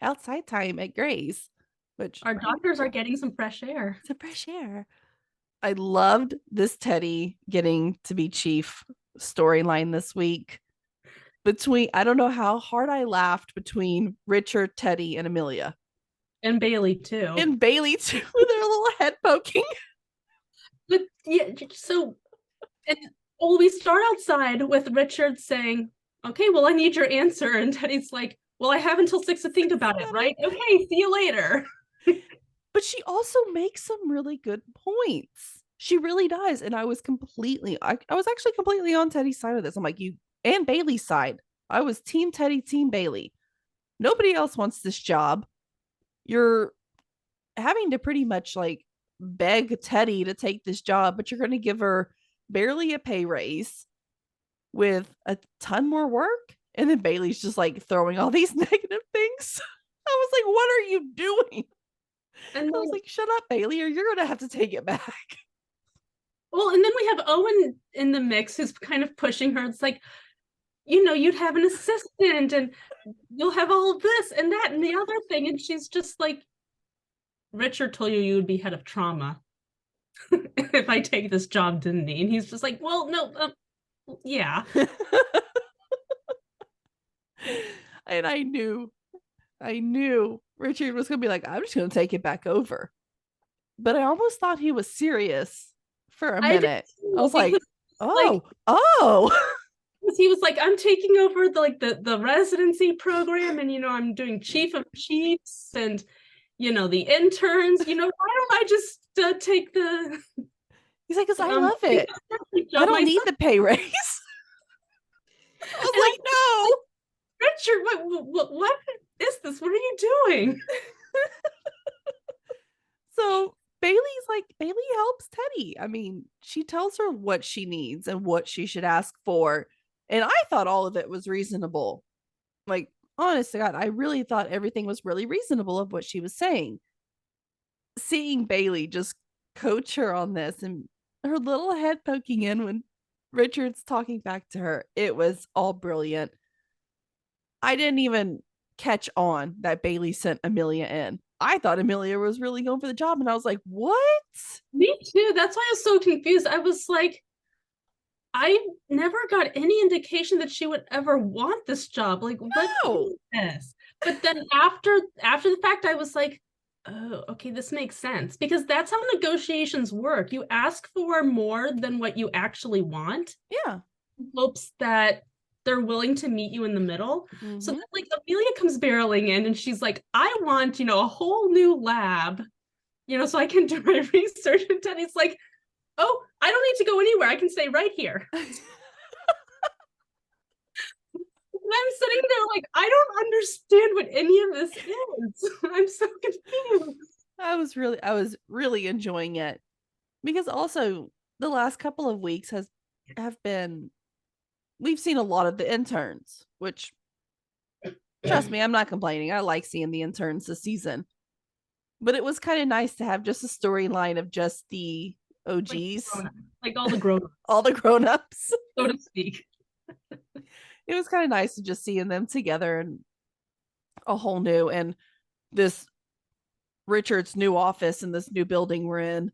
outside time at Gray's, which our doctors are getting some fresh air. it's a fresh air. I loved this Teddy getting to be chief storyline this week. I don't know how hard I laughed between Richard, Teddy, and Amelia. And Bailey too. And Bailey too, with their little head poking. But yeah, so and we start outside with Richard saying, okay, well, I need your answer. And Teddy's like, well, I have until 6 to think about it, right? Okay, see you later. But she also makes some really good points. She really does. And I was actually completely on Teddy's side of this. I'm like, and Bailey's side. I was team Teddy, team Bailey. Nobody else wants this job. You're having to pretty much like beg Teddy to take this job, but you're going to give her barely a pay raise with a ton more work. And then Bailey's just like throwing all these negative things. I was like, what are you doing? And I was like, shut up, Bailey, or you're going to have to take it back. Well, and then we have Owen in the mix who's kind of pushing her. It's like, you'd have an assistant and you'll have all of this and that and the other thing. And she's just like, Richard told you would be head of trauma if I take this job, didn't he? And he's just like, well, no, yeah. And I knew Richard was going to be like, I'm just going to take it back over. But I almost thought he was serious for a minute. I was like, oh. He was like, I'm taking over the residency program, and I'm doing chief of chiefs and the interns. Why don't I just take the? He's like, because I love it. I don't need the pay raise. I was like, no. Richard, what is this? What are you doing? So Bailey helps Teddy. I mean, she tells her what she needs and what she should ask for. And I thought all of it was reasonable. Like, honest to God, I really thought everything was really reasonable of what she was saying. Seeing Bailey just coach her on this and her little head poking in when Richard's talking back to her, it was all brilliant. I didn't even catch on that Bailey sent Amelia in. I thought Amelia was really going for the job, and I was like, what? Me too. That's why I was so confused. I was like, I never got any indication that she would ever want this job. Like, what is this? But then after the fact, I was like, Oh, okay, this makes sense because that's how negotiations work. You ask for more than what you actually want, Yeah. in hopes that they're willing to meet you in the middle. So Mhm. then, like, Amelia comes barreling in and she's like, I want, a whole new lab, so I can do my research. And Teddy's like, oh, I don't need to go anywhere. I can stay right here. And I'm sitting there like, I don't understand what any of this is. I'm so confused. I was really enjoying it because also the last couple of weeks have been we've seen a lot of the interns, which trust me, I'm not complaining. I like seeing the interns this season. But it was kind of nice to have just a storyline of just the Like, OGs, like all the grown all the grown-ups. so to speak. It was kind of nice to just seeing them together and a whole new and this Richard's new office in this new building we're in.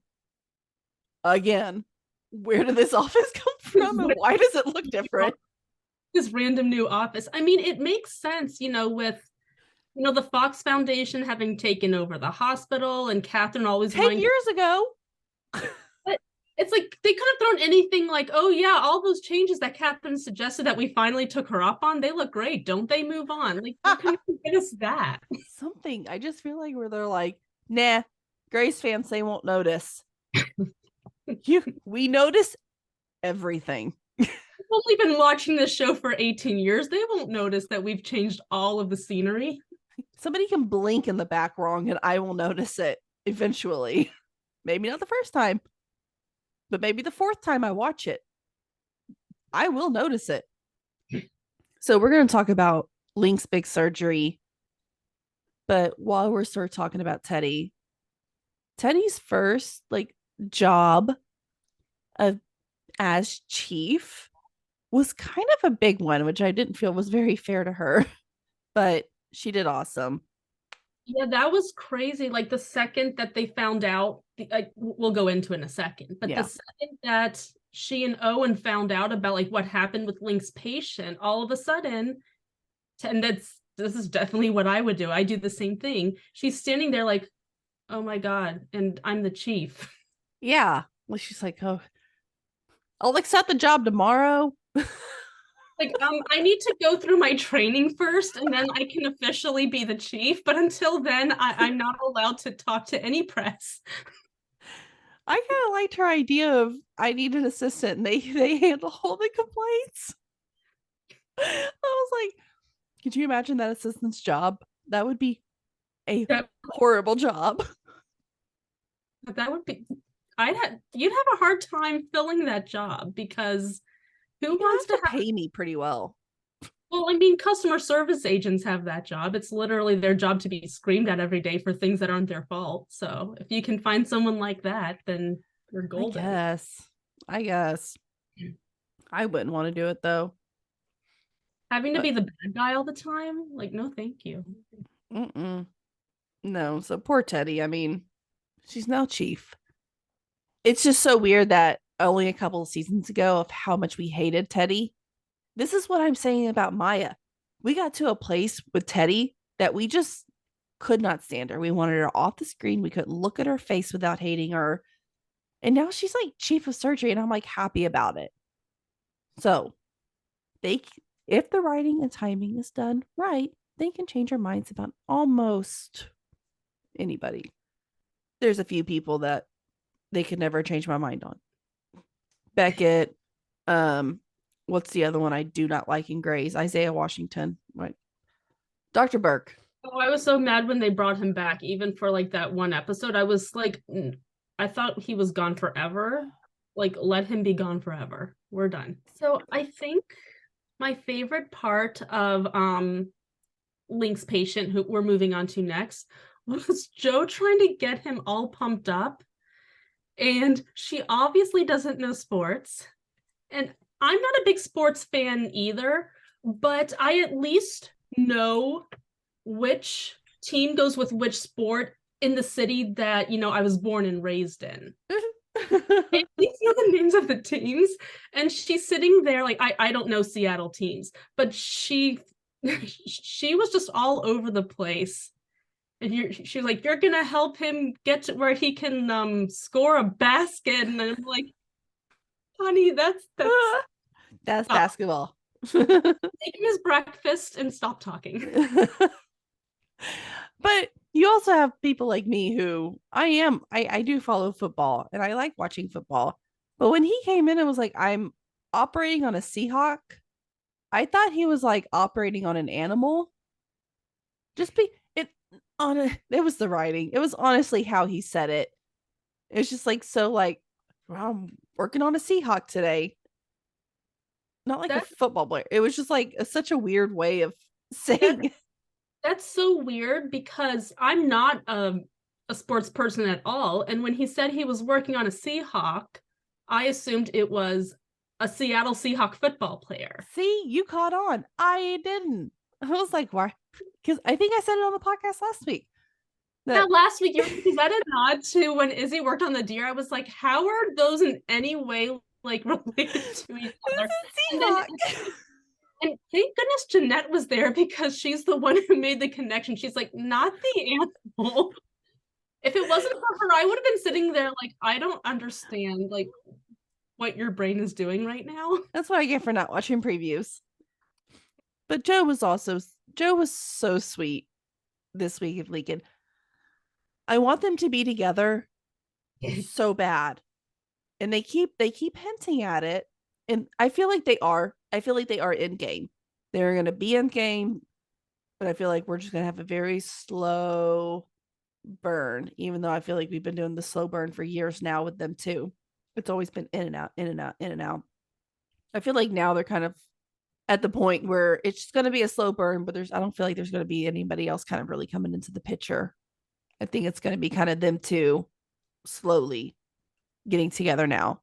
Again, where did this office come from and why does it look different? This random new office. I mean, it makes sense, with the Fox Foundation having taken over the hospital and Catherine always 10 years ago. But it's like they could have thrown anything like, oh yeah, all those changes that Catherine suggested that we finally took her up on, they look great. Don't they move on? Like, you couldn't get us that. Something. I just feel like where they're like, nah, Grace fans, they won't notice. We notice everything. We've only been watching this show for 18 years. They won't notice that we've changed all of the scenery. Somebody can blink in the back wrong and I will notice it eventually. Maybe not the first time, but maybe the fourth time I watch it, I will notice it. So we're going to talk about Link's big surgery. But while we're sort of talking about Teddy's first job of as chief was kind of a big one, which I didn't feel was very fair to her, but she did awesome. Yeah, that was crazy. Like the second that they found out, we'll go into in a second, but Yeah. the second that she and Owen found out about like what happened with Link's patient, all of a sudden, and this is definitely what I would do. I do the same thing. She's standing there like, oh my God, and I'm the chief. Yeah. Well, she's like, oh, I'll accept the job tomorrow. Like, I need to go through my training first, and then I can officially be the chief. But until then, I'm not allowed to talk to any press. I kind of liked her idea of I need an assistant and they handle all the complaints. I was like, could you imagine that assistant's job? That would be a horrible job. That would be, you'd have a hard time filling that job because who wants to pay me pretty well? Well, I mean, customer service agents have that job. It's literally their job to be screamed at every day for things that aren't their fault. So if you can find someone like that, then you're golden. I guess. I wouldn't want to do it though. Having to be the bad guy all the time? Like, no, thank you. No, so poor Teddy. I mean, she's now chief. It's just so weird that only a couple of seasons ago of how much we hated Teddy. This is what I'm saying about Maya. We got to a place with Teddy that we just could not stand her. We wanted her off the screen. We couldn't look at her face without hating her. And now she's like chief of surgery, and I'm like happy about it. So if the writing and timing is done right, they can change their minds about almost anybody. There's a few people that they could never change my mind on. Beckett, what's the other one I do not like in Grey's? Isaiah Washington, right? Dr. Burke. Oh, I was so mad when they brought him back, even for like that one episode. I was like, I thought he was gone forever. Like, let him be gone forever. We're done. So I think my favorite part of Link's patient, who we're moving on to next, was Joe trying to get him all pumped up. And she obviously doesn't know sports. And I'm not a big sports fan either, but I at least know which team goes with which sport in the city that, I was born and raised in. At least know the names of the teams. And she's sitting there like, I don't know Seattle teams, but she was just all over the place. And she's like, you're gonna help him get to where he can score a basket. And I'm like, honey, that's That's stop. basketball. Make him his breakfast and stop talking. But you also have people like me who I do follow football and I like watching football. But when he came in and was like, I'm operating on a Seahawk, I thought he was like operating on an animal. Just be it on a it was the writing. It was honestly how he said it. It was just like so like, well, I'm working on a Seahawk today. Not like a That football player. It was just like such a weird way of saying. that's so weird because I'm not a sports person at all. And when he said he was working on a Seahawk, I assumed it was a Seattle Seahawk football player. See, you caught on. I didn't. I was like, why? Because I think I said it on the podcast last week. Yeah, last week is that a nod to when Izzy worked on the deer? I was like, how are those in any way like related to each other? And thank goodness Jeanette was there because she's the one who made the connection. She's like, not the animal. If it wasn't for her, I would have been sitting there like, I don't understand like what your brain is doing right now. That's what I get for not watching previews. But Joe was so sweet this week of Leakin. I want them to be together so bad. And they keep hinting at it. And I feel like they are. I feel like they are in game. They're gonna be in game, but I feel like we're just gonna have a very slow burn, even though I feel like we've been doing the slow burn for years now with them too. It's always been in and out, in and out, in and out. I feel like now they're kind of at the point where it's just going to be a slow burn, but I don't feel like there's going to be anybody else kind of really coming into the picture. I think it's going to be kind of them two slowly getting together now.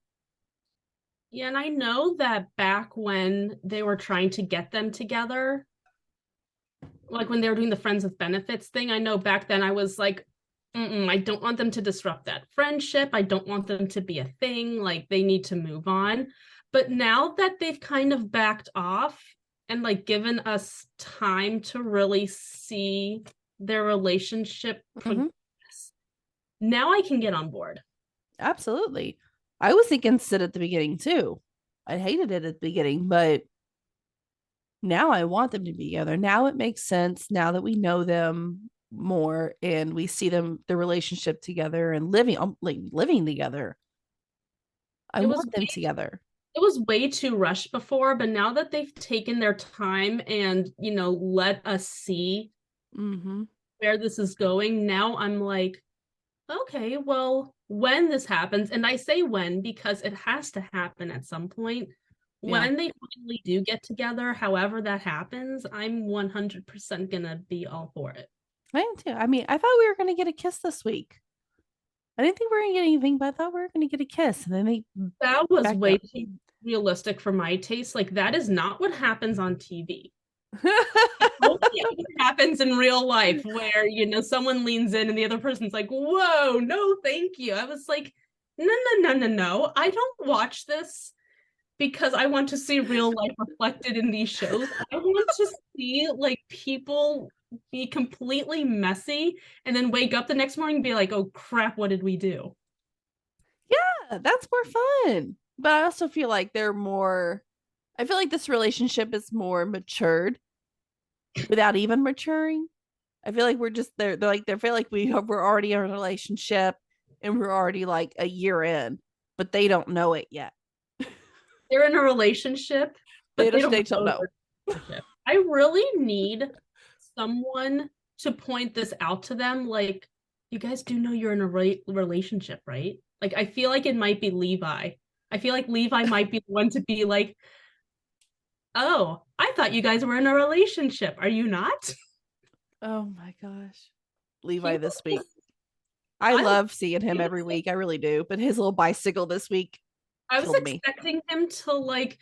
Yeah, and I know that back when they were trying to get them together, like when they were doing the friends with benefits thing, I know back then I was like, I don't want them to disrupt that friendship. I don't want them to be a thing. Like they need to move on. But now that they've kind of backed off and like given us time to really see their relationship progress, now I can get on board. Absolutely. I was thinking Sid at the beginning too. I hated it at the beginning, but now I want them to be together. Now it makes sense now that we know them more and we see their relationship together and living together. I want them together. It was way too rushed before, but now that they've taken their time and, let us see where this is going, now I'm like, okay, well, when this happens, and I say when because it has to happen at some point, when they finally do get together, however that happens, I'm 100% gonna be all for it. I am too. I mean, I thought we were going to get a kiss this week. I didn't think we were going to get anything, but I thought we were going to get a kiss. And then that was way too realistic for my taste. Like, that is not what happens on TV. It happens in real life where, someone leans in and the other person's like, whoa, no, thank you. I was like, no. I don't watch this because I want to see real life reflected in these shows. I want to see, like, people be completely messy and then wake up the next morning and be like, oh crap, what did we do? Yeah, that's more fun. But I also feel like I feel like this relationship is more matured without even maturing. I feel like we're just they feel like we're already in a relationship and we're already like a year in, but they don't know it yet. They're in a relationship, but they don't know. I really need someone to point this out to them. Like, you guys do know you're in a relationship, right? Like, I feel like it might be Levi. I feel like Levi might be the one to be like, oh, I thought you guys were in a relationship. Are you not? Oh my gosh. Levi this week. I love seeing him every week. I really do. But his little bicycle this week. I was expecting him to like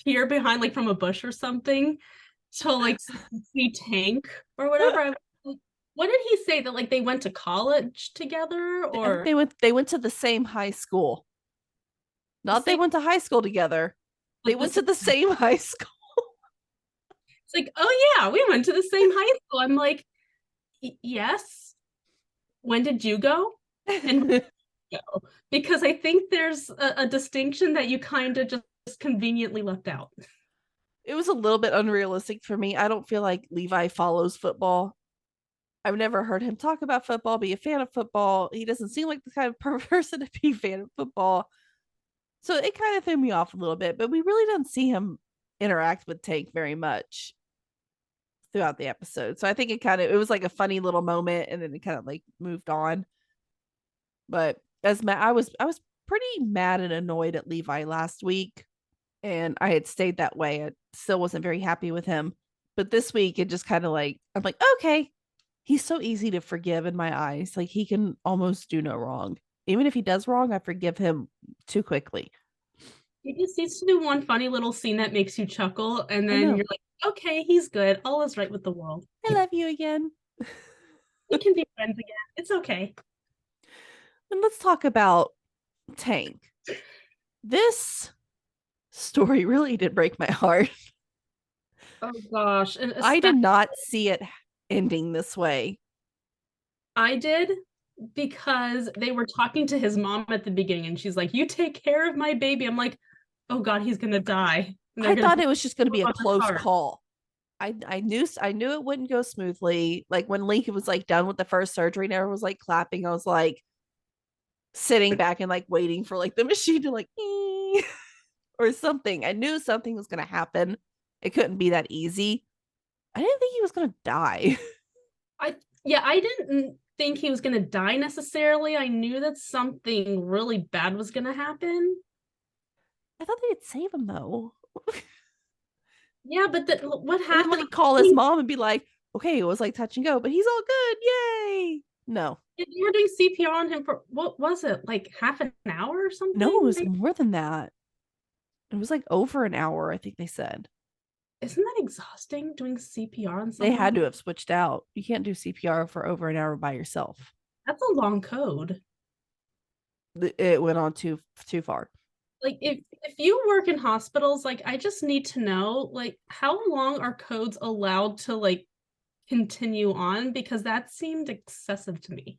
peer behind like from a bush or something to like see Tank or whatever. What did he say, that like they went to college together, or they went to the same high school? Not they went to high school together. They went to the same high school. It's like, oh yeah, we went to the same high school. I'm like, Yes. When did you go? And where did you go? Because I think there's a distinction that you kind of just conveniently left out. It was a little bit unrealistic for me. I don't feel like Levi follows football. I've never heard him talk about football, be a fan of football. He doesn't seem like the kind of person to be a fan of football. So it kind of threw me off a little bit, but we really didn't see him interact with Tank very much throughout the episode. So I think it was like a funny little moment and then it kind of like moved on. But I was pretty mad and annoyed at Levi last week and I had stayed that way. I still wasn't very happy with him. But this week it just kind of like I'm like, okay, he's so easy to forgive in my eyes. Like he can almost do no wrong. Even if he does wrong, I forgive him too quickly. He just needs to do one funny little scene that makes you chuckle, and I then know. you're like, okay, he's good. All is right with the world. I love you again. We can be friends again. It's okay. And let's talk about Tank. This story really did break my heart. Oh gosh. And I did not see it ending this way. I did, because they were talking to his mom at the beginning and she's like, you take care of my baby. I'm like, oh God, he's gonna die. I thought it was just going to be a on the close cart. call. I knew it wouldn't go smoothly. Like when Lincoln was like done with the first surgery and everyone was like clapping, I was like sitting back and like waiting for like the machine to like or something. I knew something was going to happen. It couldn't be that easy. I didn't think he was going to die. I didn't think he was gonna die necessarily. I knew that something really bad was gonna happen. I thought they'd save him though. Yeah, but what And then happened? like call his mom and be like, okay, it was like touch and go, but he's all good. Yay. No. You were doing CPR on him for what was it, like half an hour or something? No, it was more than that. It was like over an hour, I think they said. Isn't that exhausting doing CPR on They someone? had to have switched out. You can't do CPR for over an hour by yourself. That's a long code. It went on too far. Like if you work in hospitals, like I just need to know like how long are codes allowed to like continue on, because that seemed excessive to me.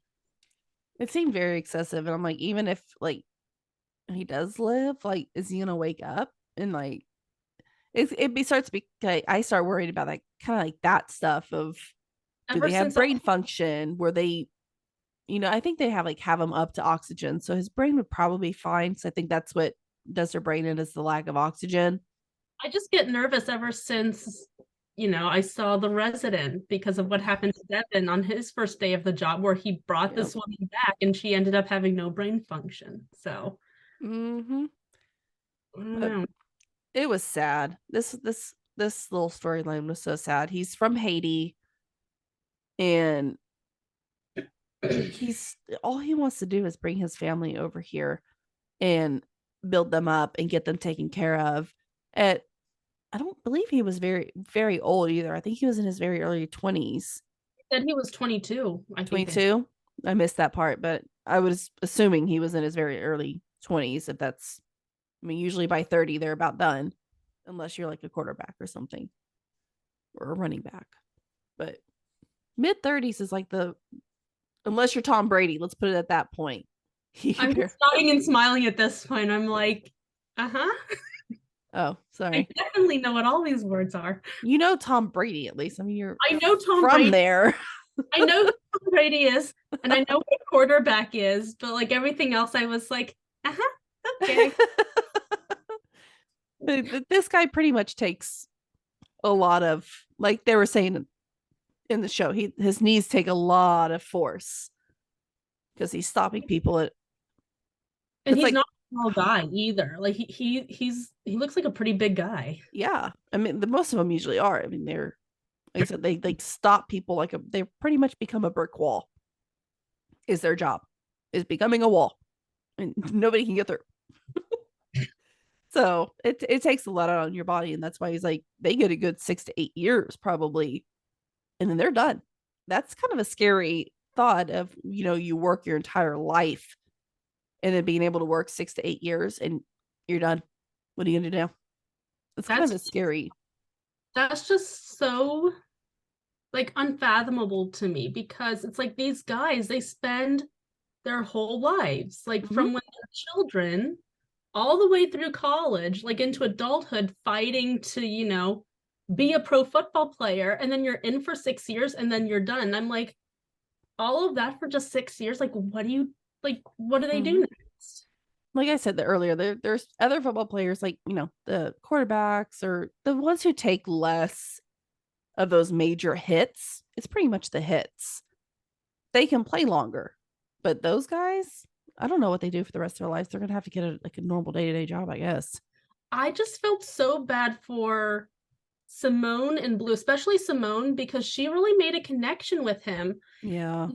It seemed very excessive. And I'm like, even if like he does live, like, is he gonna wake up? And like starts to be like, I start worried about like kind of like that stuff of do Ever they have since brain function where they I think they have him up to oxygen. So his brain would probably be fine. So I think that's what does their brain in is the lack of oxygen. I just get nervous ever since, I saw The Resident, because of what happened to Devin on his first day of the job, where he brought this woman back and she ended up having no brain function. So, Mm-hmm. I don't know. It was sad. This little storyline was so sad. He's from Haiti, and he's all he wants to do is bring his family over here and build them up and get them taken care of. I don't believe he was very, very old either. I think he was in his very early 20s. He said he was 22. 22? I missed that part, but I was assuming he was in his very early 20s. If that's, I mean, usually by 30, they're about done, unless you're like a quarterback or something or a running back. But mid 30s is like unless you're Tom Brady, let's put it at that point. I'm just nodding and smiling at this point. I'm like, uh-huh. Oh, sorry. I definitely know what all these words are. You know Tom Brady, at least. I mean, I know Tom from Brady. there. I know who Tom Brady is, and I know what quarterback is, but like everything else, I was like, uh-huh, okay. This guy pretty much takes a lot of, like they were saying in the show, his knees take a lot of force because he's stopping people at. And he's not a small guy either. Like he looks like a pretty big guy. Yeah, I mean, most of them usually are. I mean, they're like I said, they like stop people they pretty much become a brick wall. Is their job is becoming a wall, and nobody can get through. So it takes a lot on your body, and that's why he's like they get a good 6 to 8 years probably, and then they're done. That's kind of a scary thought of you work your entire life, and then being able to work 6 to 8 years and you're done. What are you gonna do now? It's kind of a scary. That's just so like unfathomable to me, because it's like these guys, they spend their whole lives, like Mhm. from when they're children all the way through college, like into adulthood, fighting to, be a pro football player, and then you're in for 6 years and then you're done. I'm like, all of that for just 6 years? Like, what do they do Mhm. next? Like I said earlier, there's other football players like, the quarterbacks or the ones who take less of those major hits. It's pretty much the hits. They can play longer. But those guys, I don't know what they do for the rest of their lives. They're gonna have to get a normal day-to-day job, I guess. I just felt so bad for Simone and Blue, especially Simone, because she really made a connection with him. Yeah.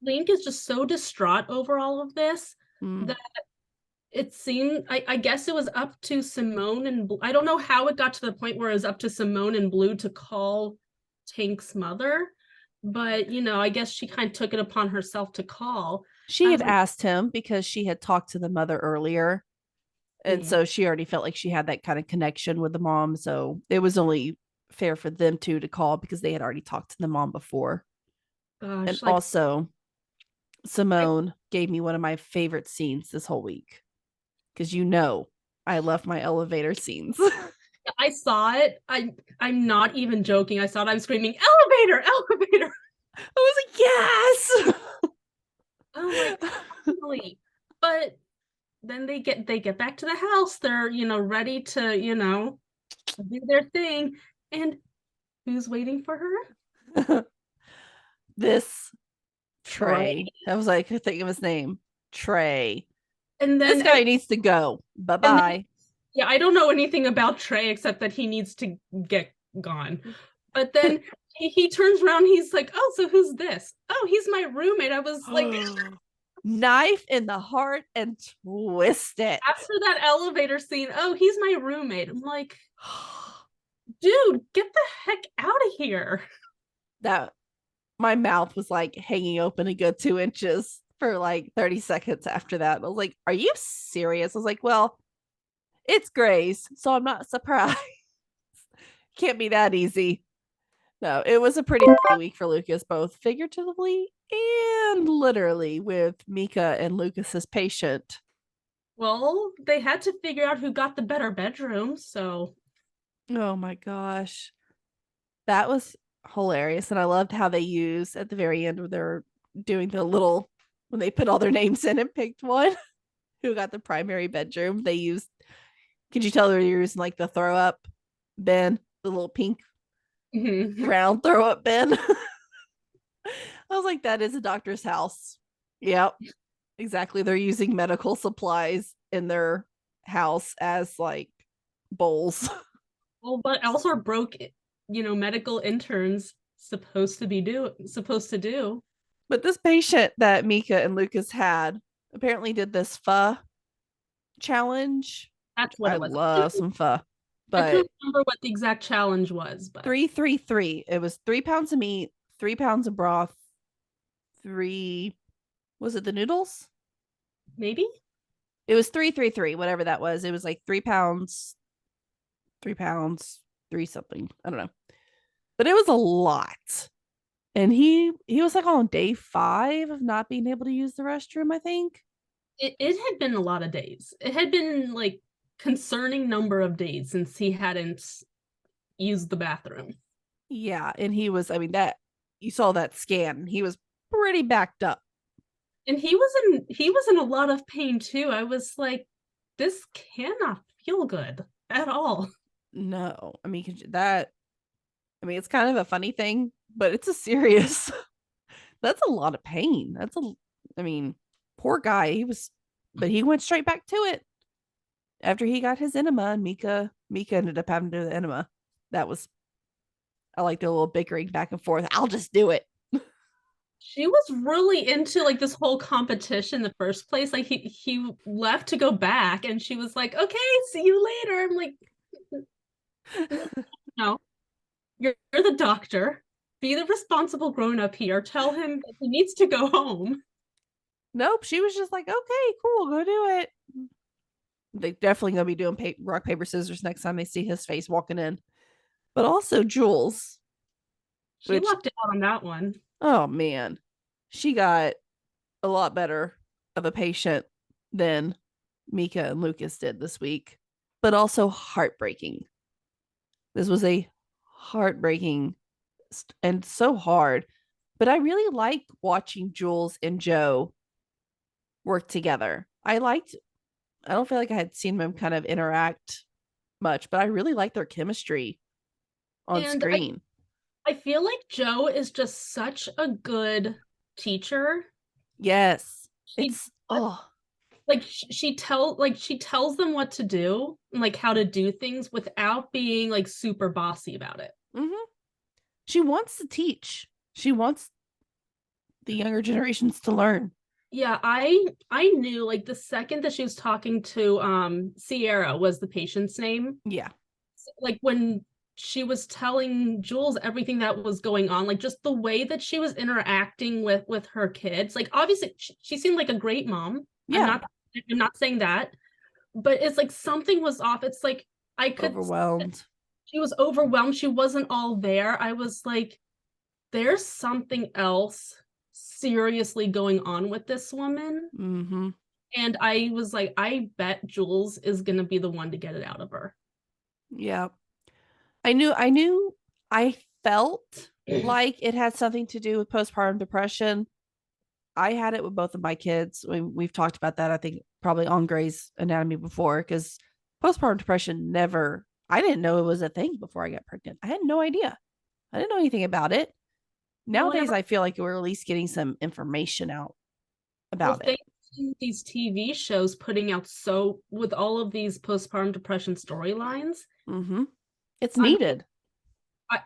Link is just so distraught over all of this Mm. that it seemed, I guess it was up to Simone and Blue. I don't know how it got to the point where it was up to Simone and Blue to call Tank's mother, but I guess she kind of took it upon herself to call. She I had was like, asked him because she had talked to the mother earlier. And yeah, so she already felt like she had that kind of connection with the mom. So it was only fair for them two to call because they had already talked to the mom before. And gosh, like also, I, Simone gave me one of my favorite scenes this whole week because I love my elevator scenes. I saw it. I'm not even joking. I saw it. I was screaming, elevator, elevator. I was like, yes. I'm like, finally. But then they get back to the house. They're, ready to, do their thing. And who's waiting for her? This Trey. Trey. I was like, I think of his name. Trey. And This then guy needs to go. Bye and then bye. yeah, I don't know anything about Trey except that he needs to get gone. But then he turns around, he's like, "Oh, so who's this? Oh, he's my roommate." I was like, Knife in the heart and twist it. after that elevator scene, "Oh, he's my roommate." I'm like, dude, get the heck out of here. That my mouth was like hanging open a good 2 inches for like 30 seconds after that. I was like, are you serious? I was like, well, it's Grace, so I'm not surprised. Can't be that easy. No, it was a pretty week for Lucas, both figuratively and literally, with Mika and Lucas's patient. Well, they had to figure out who got the better bedroom, so Oh my gosh. That was hilarious. And I loved how they used at the very end where they're doing the little, when they put all their names in and picked one who got the primary bedroom. They used, could you tell they were using like the throw up bin, the little pink mhm. round throw up bin? I was like, that is a doctor's house. Yep, exactly. They're using medical supplies in their house as like bowls. Well, what else are broke, medical interns supposed to do? But this patient that Mika and Lucas had apparently did this pho challenge. That's what I it was. love some pho. I But couldn't remember what the exact challenge was, but 333. It was 3 pounds of meat, 3 pounds of broth, three, was it the noodles? maybe. It was 333, whatever that was. It was like 3 pounds, 3 pounds, three something. I don't know. But it was a lot. And he was like on day 5 of not being able to use the restroom, I think. It had been a lot of days. It had been like concerning number of days since he hadn't used the bathroom. Yeah, and I mean, that you saw that scan. He was pretty backed up. And he was in a lot of pain too. I was like, this cannot feel good at all. No, I mean it's kind of a funny thing, but it's a serious. That's a lot of pain. I mean, poor guy. But he went straight back to it after he got his enema, and Mika ended up having to do the enema. That was, I liked a little bickering back and forth. I'll just do it. She was really into like this whole competition in the first place. Like he left to go back and she was like, "Okay, see you later." I'm like, "No. You're the doctor. Be the responsible grown up here. Tell him that he needs to go home." Nope, she was just like, okay, cool, go do it. They definitely gonna be doing rock paper scissors next time they see his face walking in. But also, Jules, She which, lucked out on that one. oh man, she got a lot better of a patient than Mika and Lucas did this week, but also heartbreaking. This was a heartbreaking and so hard, but I really liked watching Jules and Joe work together. I don't feel like I had seen them kind of interact much, but I really liked their chemistry on And screen. I feel like Joe is just such a good teacher. Yes. She It's, oh, like she tells them what to do and like how to do things without being like super bossy about it. mm-hmm. She wants to teach. She wants the younger generations to learn. Yeah, I knew like the second that she was talking to Sierra was the patient's name. Yeah. Like when she was telling Jules everything that was going on, like just the way that she was interacting with her kids. Like obviously she seemed like a great mom. Yeah. I'm not saying that, but it's like something was off. It's like I could Overwhelmed. she was overwhelmed. She wasn't all there. I was like, there's something else seriously going on with this woman. Mm-hmm. And I was like, I bet Jules is gonna be the one to get it out of her. Yeah. I felt like it had something to do with postpartum depression. I had it with both of my kids. We've talked about that, I think, probably on Grey's Anatomy before, because postpartum depression I didn't know it was a thing before I got pregnant. I had no idea. I didn't know anything about it. Nowadays, Whenever I feel like we're at least getting some information out well, about it. thanks to these TV shows putting out so with all of these postpartum depression storylines. Mm-hmm. It's I mean, needed.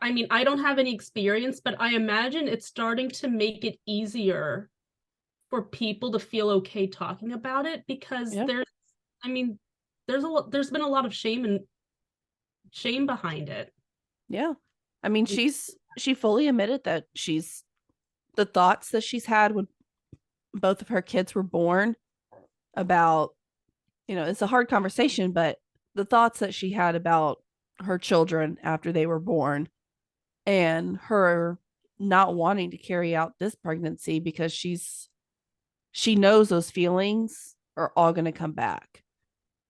I mean, I don't have any experience, but I imagine it's starting to make it easier for people to feel okay talking about it because Yeah. I mean, there's been a lot of shame behind it. Yeah. I mean, she fully admitted that the thoughts that she's had when both of her kids were born about, it's a hard conversation, but the thoughts that she had about her children after they were born and her not wanting to carry out this pregnancy because she knows those feelings are all going to come back.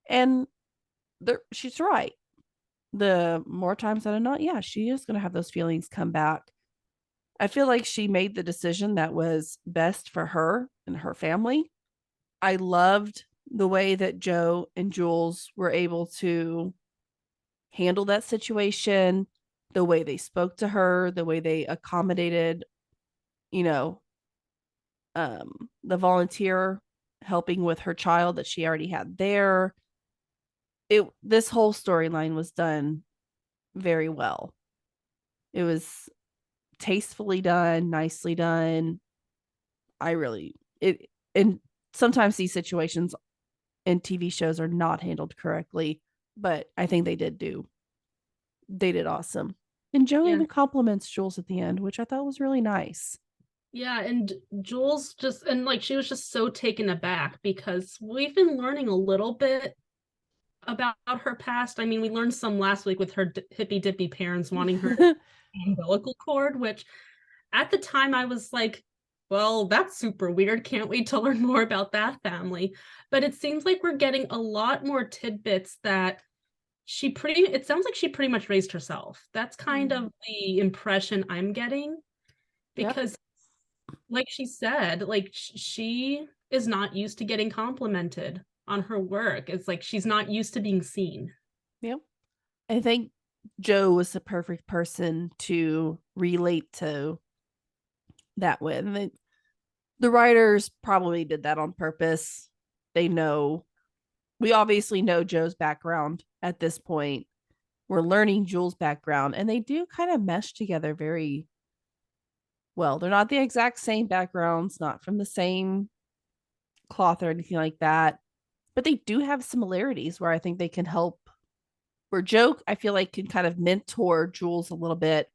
And she's right. The more times than not, yeah, she is going to have those feelings come back. I feel like she made the decision that was best for her and her family. I loved the way that Joe and Jules were able to handle that situation, the way they spoke to her, the way they accommodated, you know, the volunteer helping with her child that she already had there. This whole storyline was done very well. It was tastefully done, nicely done. I really it and sometimes these situations in TV shows are not handled correctly, but I think they did awesome. And Joe Yeah. even compliments Jules at the end, which I thought was really nice. Yeah, and Jules just and like she was just so taken aback because we've been learning a little bit about her past. I mean, we learned some last week with her hippy dippy parents wanting her umbilical cord, which at the time I was like, well, that's super weird. Can't wait to learn more about that family. But it seems like we're getting a lot more tidbits that it sounds like she pretty much raised herself. That's kind of the impression I'm getting Yep. because like she said, like she is not used to getting complimented on her work. It's like she's not used to being seen. Yep. I think Joe was the perfect person to relate to that with. And the writers probably did that on purpose. We obviously know Joe's background at this point. We're learning Jules' background, and they do kind of mesh together very well. They're not the exact same backgrounds, not from the same cloth or anything like that, but they do have similarities where I think they can help. Where Joe, I feel like, can kind of mentor Jules a little bit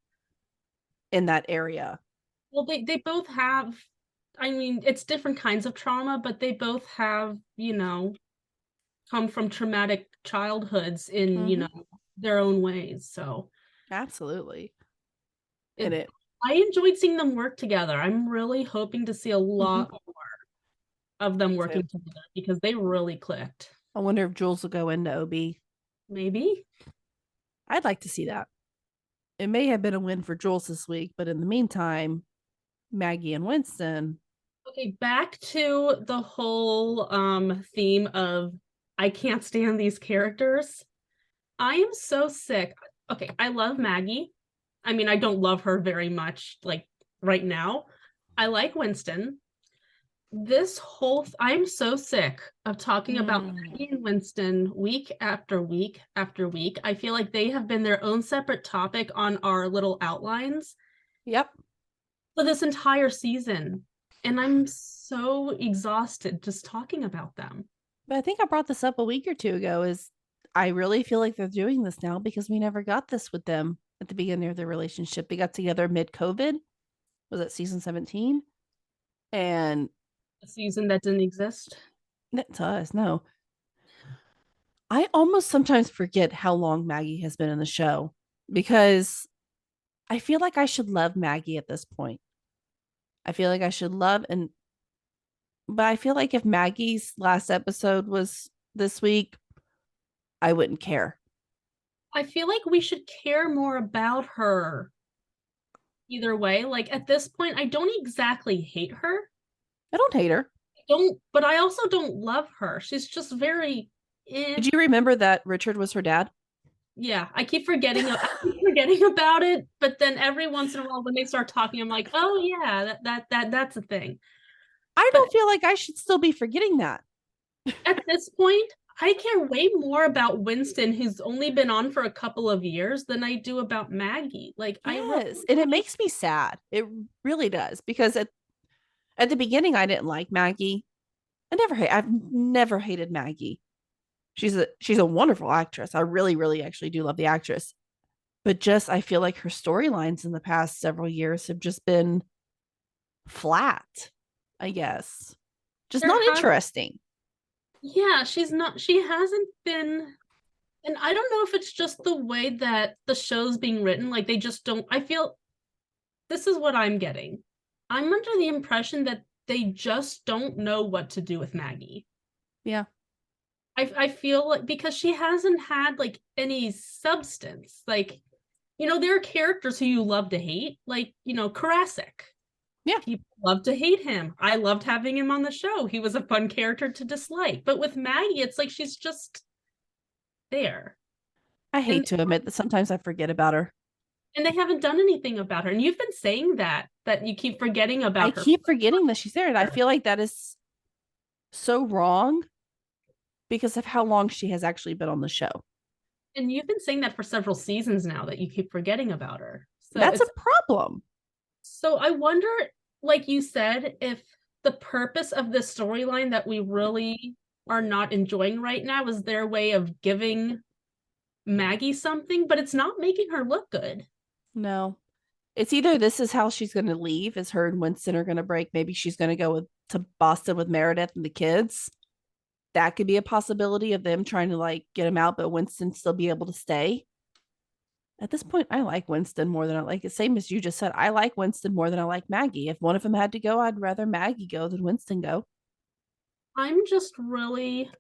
in that area. Well, they both have, I mean, it's different kinds of trauma, but they both have, come from traumatic childhoods in, Mm-hmm. their own ways. So Absolutely. it, I enjoyed seeing them work together. I'm really hoping to see a lot more of them Me too. working together because they really clicked. I wonder if Jules will go into OB. Maybe. I'd like to see that. It may have been a win for Jules this week, but in the meantime, Maggie and Winston. Okay, back to the whole theme of I can't stand these characters. I am so sick. Okay, I love Maggie. I mean, I don't love her very much, like right now. I like Winston. I'm so sick of talking about Maggie and Winston week after week after week. I feel like they have been their own separate topic on our little outlines Yep. for this entire season. And I'm so exhausted just talking about them. But I think I brought this up a week or two ago is I really feel like they're doing this now because we never got this with them at the beginning of their relationship. They got together mid-COVID. Was it season 17? And A season that didn't exist. to us, no. I almost sometimes forget how long Maggie has been in the show because I feel like I should love Maggie at this point. I feel like I should love but I feel like if Maggie's last episode was this week, I wouldn't care. I feel like we should care more about her either way. Like at this point, I don't exactly hate her. I don't hate her. But I also don't love her. She's just very Did you remember that Richard was her dad? Yeah, I keep forgetting about it, but then every once in a while when they start talking, I'm like, oh yeah, that's a thing. I But don't feel like I should still be forgetting that. at this point, I care way more about Winston, who's only been on for a couple of years, than I do about Maggie. Like, Yes, and it makes me sad. It really does because at the beginning I didn't like Maggie. I've never hated Maggie. She's a wonderful actress. I really, really actually do love the actress. But just I feel like her storylines in the past several years have just been flat, I guess. Just not interesting. Yeah, she hasn't been, and I don't know if it's just the way that the show's being written, like they just don't, I feel this is what I'm getting. I'm under the impression that they just don't know what to do with Maggie. Yeah. I feel like because she hasn't had like any substance. Like, there are characters who you love to hate, like, Karasik. Yeah. People love to hate him. I loved having him on the show. He was a fun character to dislike. But with Maggie, it's like she's just there. I hate to admit that sometimes I forget about her. And they haven't done anything about her. And you've been saying that you keep forgetting about her. I keep forgetting that she's there. And I feel like that is so wrong because of how long she has actually been on the show. And you've been saying that for several seasons now that you keep forgetting about her. So that's a problem. So I wonder, like you said, if the purpose of this storyline that we really are not enjoying right now is their way of giving Maggie something, but it's not making her look good. No. It's either this is how she's going to leave, as her and Winston are going to break. Maybe she's going to go to Boston with Meredith and the kids. That could be a possibility of them trying to like get him out, but Winston still be able to stay. At this point, I like Winston more than I like it. Same as you just said. I like Winston more than I like Maggie. If one of them had to go, I'd rather Maggie go than Winston go. I'm just really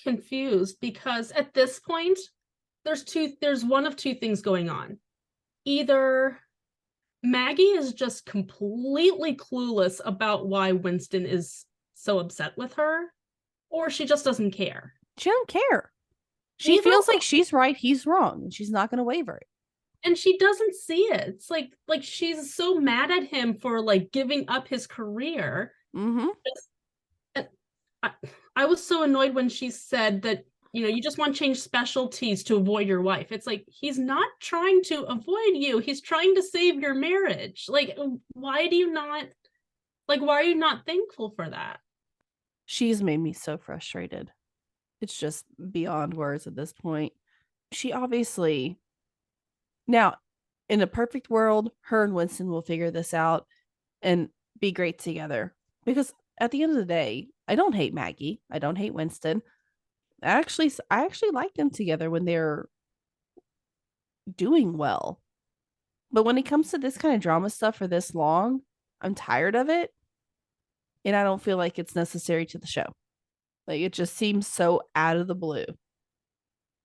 confused because at this point, there's one of two things going on. Either Maggie is just completely clueless about why Winston is so upset with her, or she just doesn't care. She don't care. She feels like she's right, he's wrong, and she's not going to waver. And she doesn't see it. It's like she's so mad at him for like giving up his career. Mm-hmm. I was so annoyed when she said that, you just want to change specialties to avoid your wife. It's like, he's not trying to avoid you. He's trying to save your marriage. Like, why are you not thankful for that? She's made me so frustrated. It's just beyond words at this point. She obviously, now, in a perfect world, her and Winston will figure this out and be great together. Because at the end of the day, I don't hate Maggie. I don't hate Winston. I actually like them together when they're doing well. But when it comes to this kind of drama stuff for this long, I'm tired of it. And I don't feel like it's necessary to the show. Like it just seems so out of the blue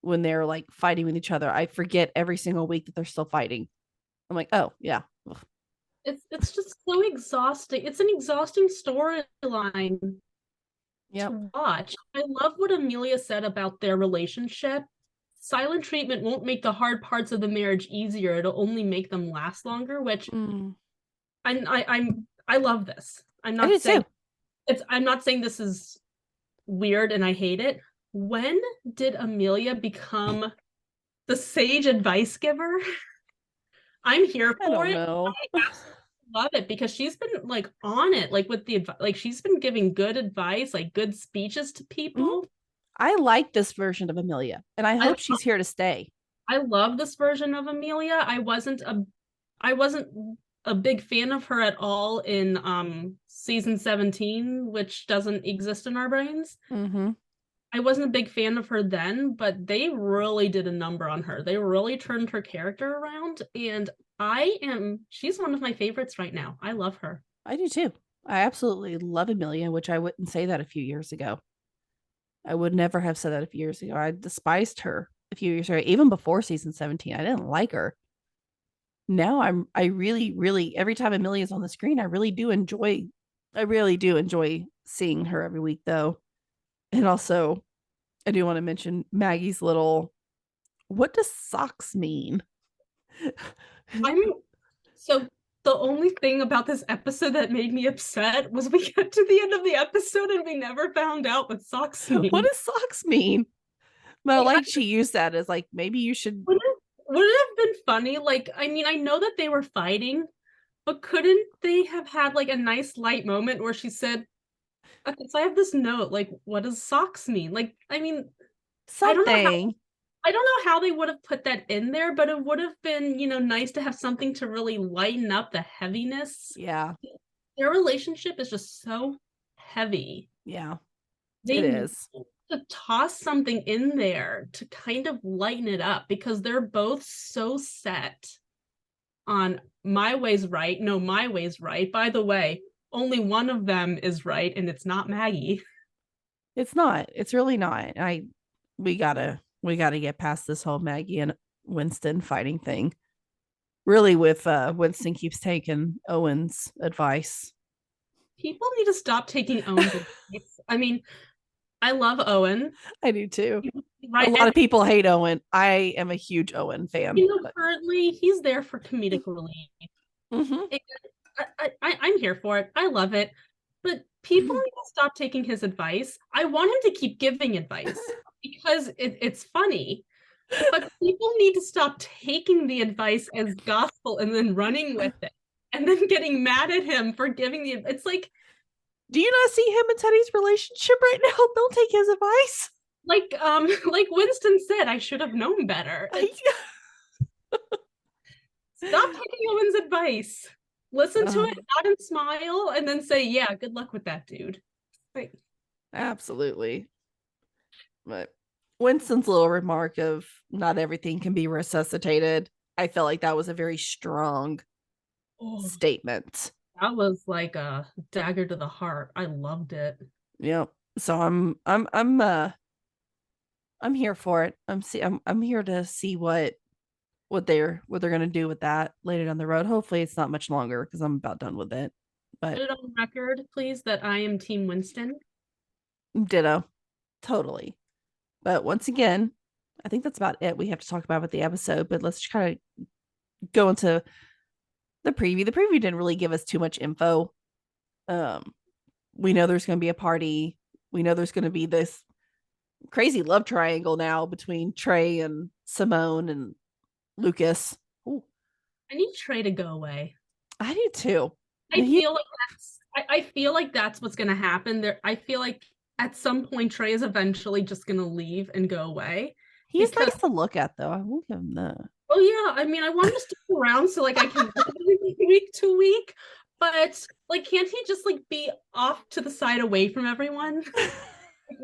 when they're like fighting with each other. I forget every single week that they're still fighting. I'm like, oh yeah. It's just so exhausting. It's an exhausting storyline Yep. to watch. I love what Amelia said about their relationship. Silent treatment won't make the hard parts of the marriage easier. It'll only make them last longer, which I love this. I'm I not do saying too. I'm not saying this is weird and I hate it. When did Amelia become the sage advice giver? I'm here I for don't it. know. I absolutely love it because she's been like on it, like with the advice, like she's been giving good advice, like good speeches to people. I like this version of Amelia, and I hope she's here to stay. I love this version of Amelia. I wasn't a big fan of her at all in season 17, which doesn't exist in our brains. Mm-hmm. I wasn't a big fan of her then, but they really did a number on her. They really turned her character around, and she's one of my favorites right now. I love her. I do too. I absolutely love Amelia, which I wouldn't say that a few years ago. I would never have said that a few years ago. I despised her a few years ago, even before season 17. I didn't like her. Now I really, really, every time Amelia's on the screen, I really do enjoy seeing her every week though. And also I do want to mention Maggie's little, what does socks mean? I'm so the only thing about this episode that made me upset was we got to the end of the episode and we never found out what socks mean. What does socks mean? But like she used that as like maybe you should. Would it have been funny? Like, I mean, I know that they were fighting, but couldn't they have had like a nice light moment where she said, okay, so I have this note, like, what does socks mean? Like, I mean, Something. I don't know how they would have put that in there, but it would have been, nice to have something to really lighten up the heaviness. Yeah. Their relationship is just so heavy. Yeah. They it is. to toss something in there to kind of lighten it up because they're both so set on my way's right. No, my way's right. By the way, only one of them is right, and it's not Maggie. It's not. It's really not. We gotta get past this whole Maggie and Winston fighting thing. Really, with Winston keeps taking Owen's advice. People need to stop taking Owen's advice. I mean, I love Owen. I do too. Right? A lot of people hate Owen. I am a huge Owen fan. Currently he's there for comedic relief. Mm-hmm. I'm here for it. I love it. But people need to stop taking his advice. I want him to keep giving advice because it's funny. But people need to stop taking the advice as gospel and then running with it. And then getting mad at him for giving it's like, do you not see him and Teddy's relationship right now? Don't take his advice. Like Winston said, I should have known better. Stop taking Owen's advice. Listen to it, nod and smile, and then say, yeah, good luck with that, dude. Like, absolutely. But Winston's little remark of not everything can be resuscitated, I felt like that was a very strong statement. That was like a dagger to the heart. I loved it. Yep. So I'm here for it. I'm here to see what they're gonna do with that later down the road. Hopefully it's not much longer because I'm about done with it. But put it on record, please, that I am Team Winston. Ditto. Totally. But once again, I think that's about it we have to talk about with the episode. But let's kind of go into the preview. The preview didn't really give us too much info. We know there's going to be a party. We know there's going to be this crazy love triangle now between Trey and Simone and Lucas. Ooh. I need Trey to go away. I do too. I feel like that's what's going to happen there. I feel like at some point Trey is eventually just going to leave and go away. He's nice to look at though. I will give him that. Oh yeah, I mean, I want him to stick around so like I can week to week, but like, can't he just like be off to the side away from everyone?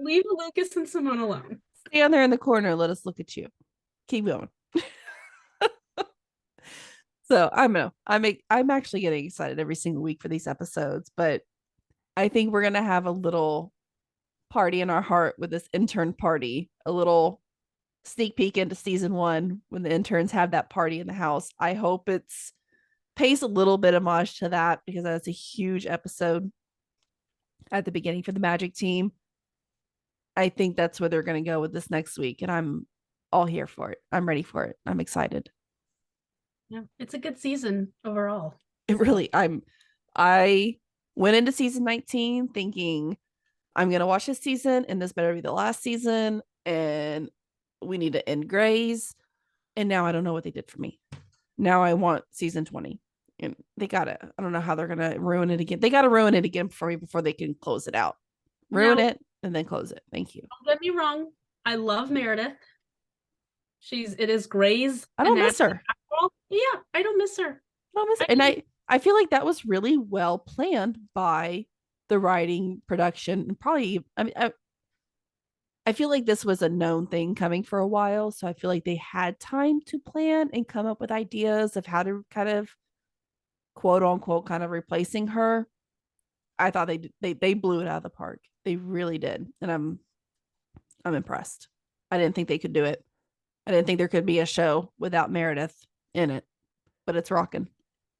Leave Lucas and Simone alone. Stand there in the corner. Let us look at you. Keep going. So I'm actually getting excited every single week for these episodes, but I think we're gonna have a little party in our heart with this intern party, a little sneak peek into season 1 when the interns have that party in the house. I hope it's pays a little bit homage to that because that's a huge episode at the beginning for the Magic team. I think that's where they're going to go with this next week, and I'm all here for it. I'm ready for it. I'm excited. Yeah, it's a good season overall. I went into season 19 thinking I'm going to watch this season and this better be the last season and we need to end Grays. And now I don't know what they did for me. Now I want season 20. And I don't know how they're going to ruin it again. They got to ruin it again for me before they can close it out. Ruin it and then close it. Thank you. Don't get me wrong. I love Meredith. It is Grey's. I don't miss her. Yeah, I don't miss her. And I feel like that was really well planned by the writing, production, and probably, I feel like this was a known thing coming for a while. So I feel like they had time to plan and come up with ideas of how to kind of quote unquote kind of replacing her. I thought they blew it out of the park. They really did. And I'm impressed. I didn't think they could do it. I didn't think there could be a show without Meredith in it, but it's rocking.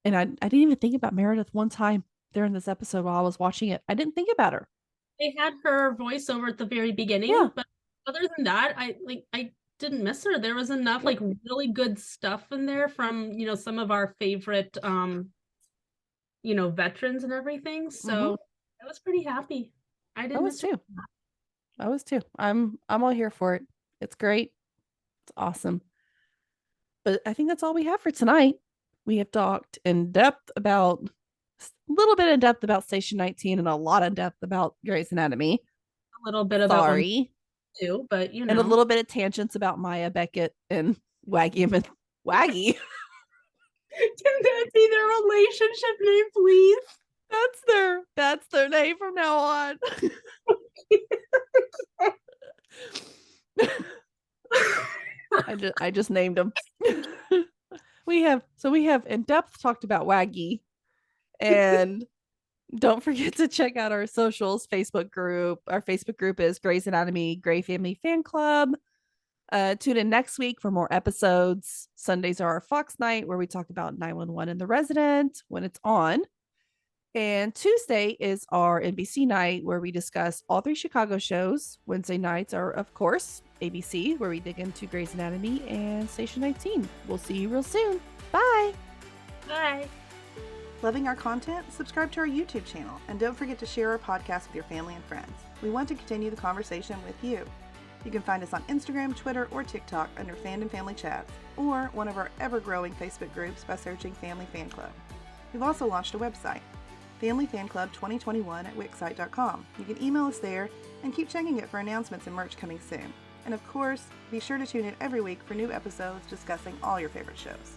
And I didn't even think about Meredith one time during this episode while I was watching it. I didn't think about her. They had her voiceover at the very beginning, but other than that, I didn't miss her. There was enough like really good stuff in there from, some of our favorite veterans and everything. So I was pretty happy. I was too. I'm all here for it. It's great. It's awesome. But I think that's all we have for tonight. We have talked a little bit in depth about Station 19 and a lot of depth about Grey's Anatomy. A little bit about Sorry. Too, but and a little bit of tangents about Maya Beckett and Waggy. Can that be their relationship name, please? That's their name from now on. I just named them. We have in depth talked about Waggy, and don't forget to check out our socials. Facebook group. Our Facebook group is Grey's Anatomy Grey Family Fan Club. Tune in next week for more episodes. Sundays are our Fox night where we talk about 911 and The Resident when it's on. And Tuesday is our NBC night where we discuss all 3 Chicago shows. Wednesday nights are, of course, ABC, where we dig into Grey's Anatomy and Station 19. We'll see you real soon. Bye. Bye. Loving our content? Subscribe to our YouTube channel. And don't forget to share our podcast with your family and friends. We want to continue the conversation with you. You can find us on Instagram, Twitter, or TikTok under Fandom Family Chats, or one of our ever-growing Facebook groups by searching Family Fan Club. We've also launched a website, Family Fan Club 2021 at Wixsite.com. You can email us there and keep checking it for announcements and merch coming soon. And of course, be sure to tune in every week for new episodes discussing all your favorite shows.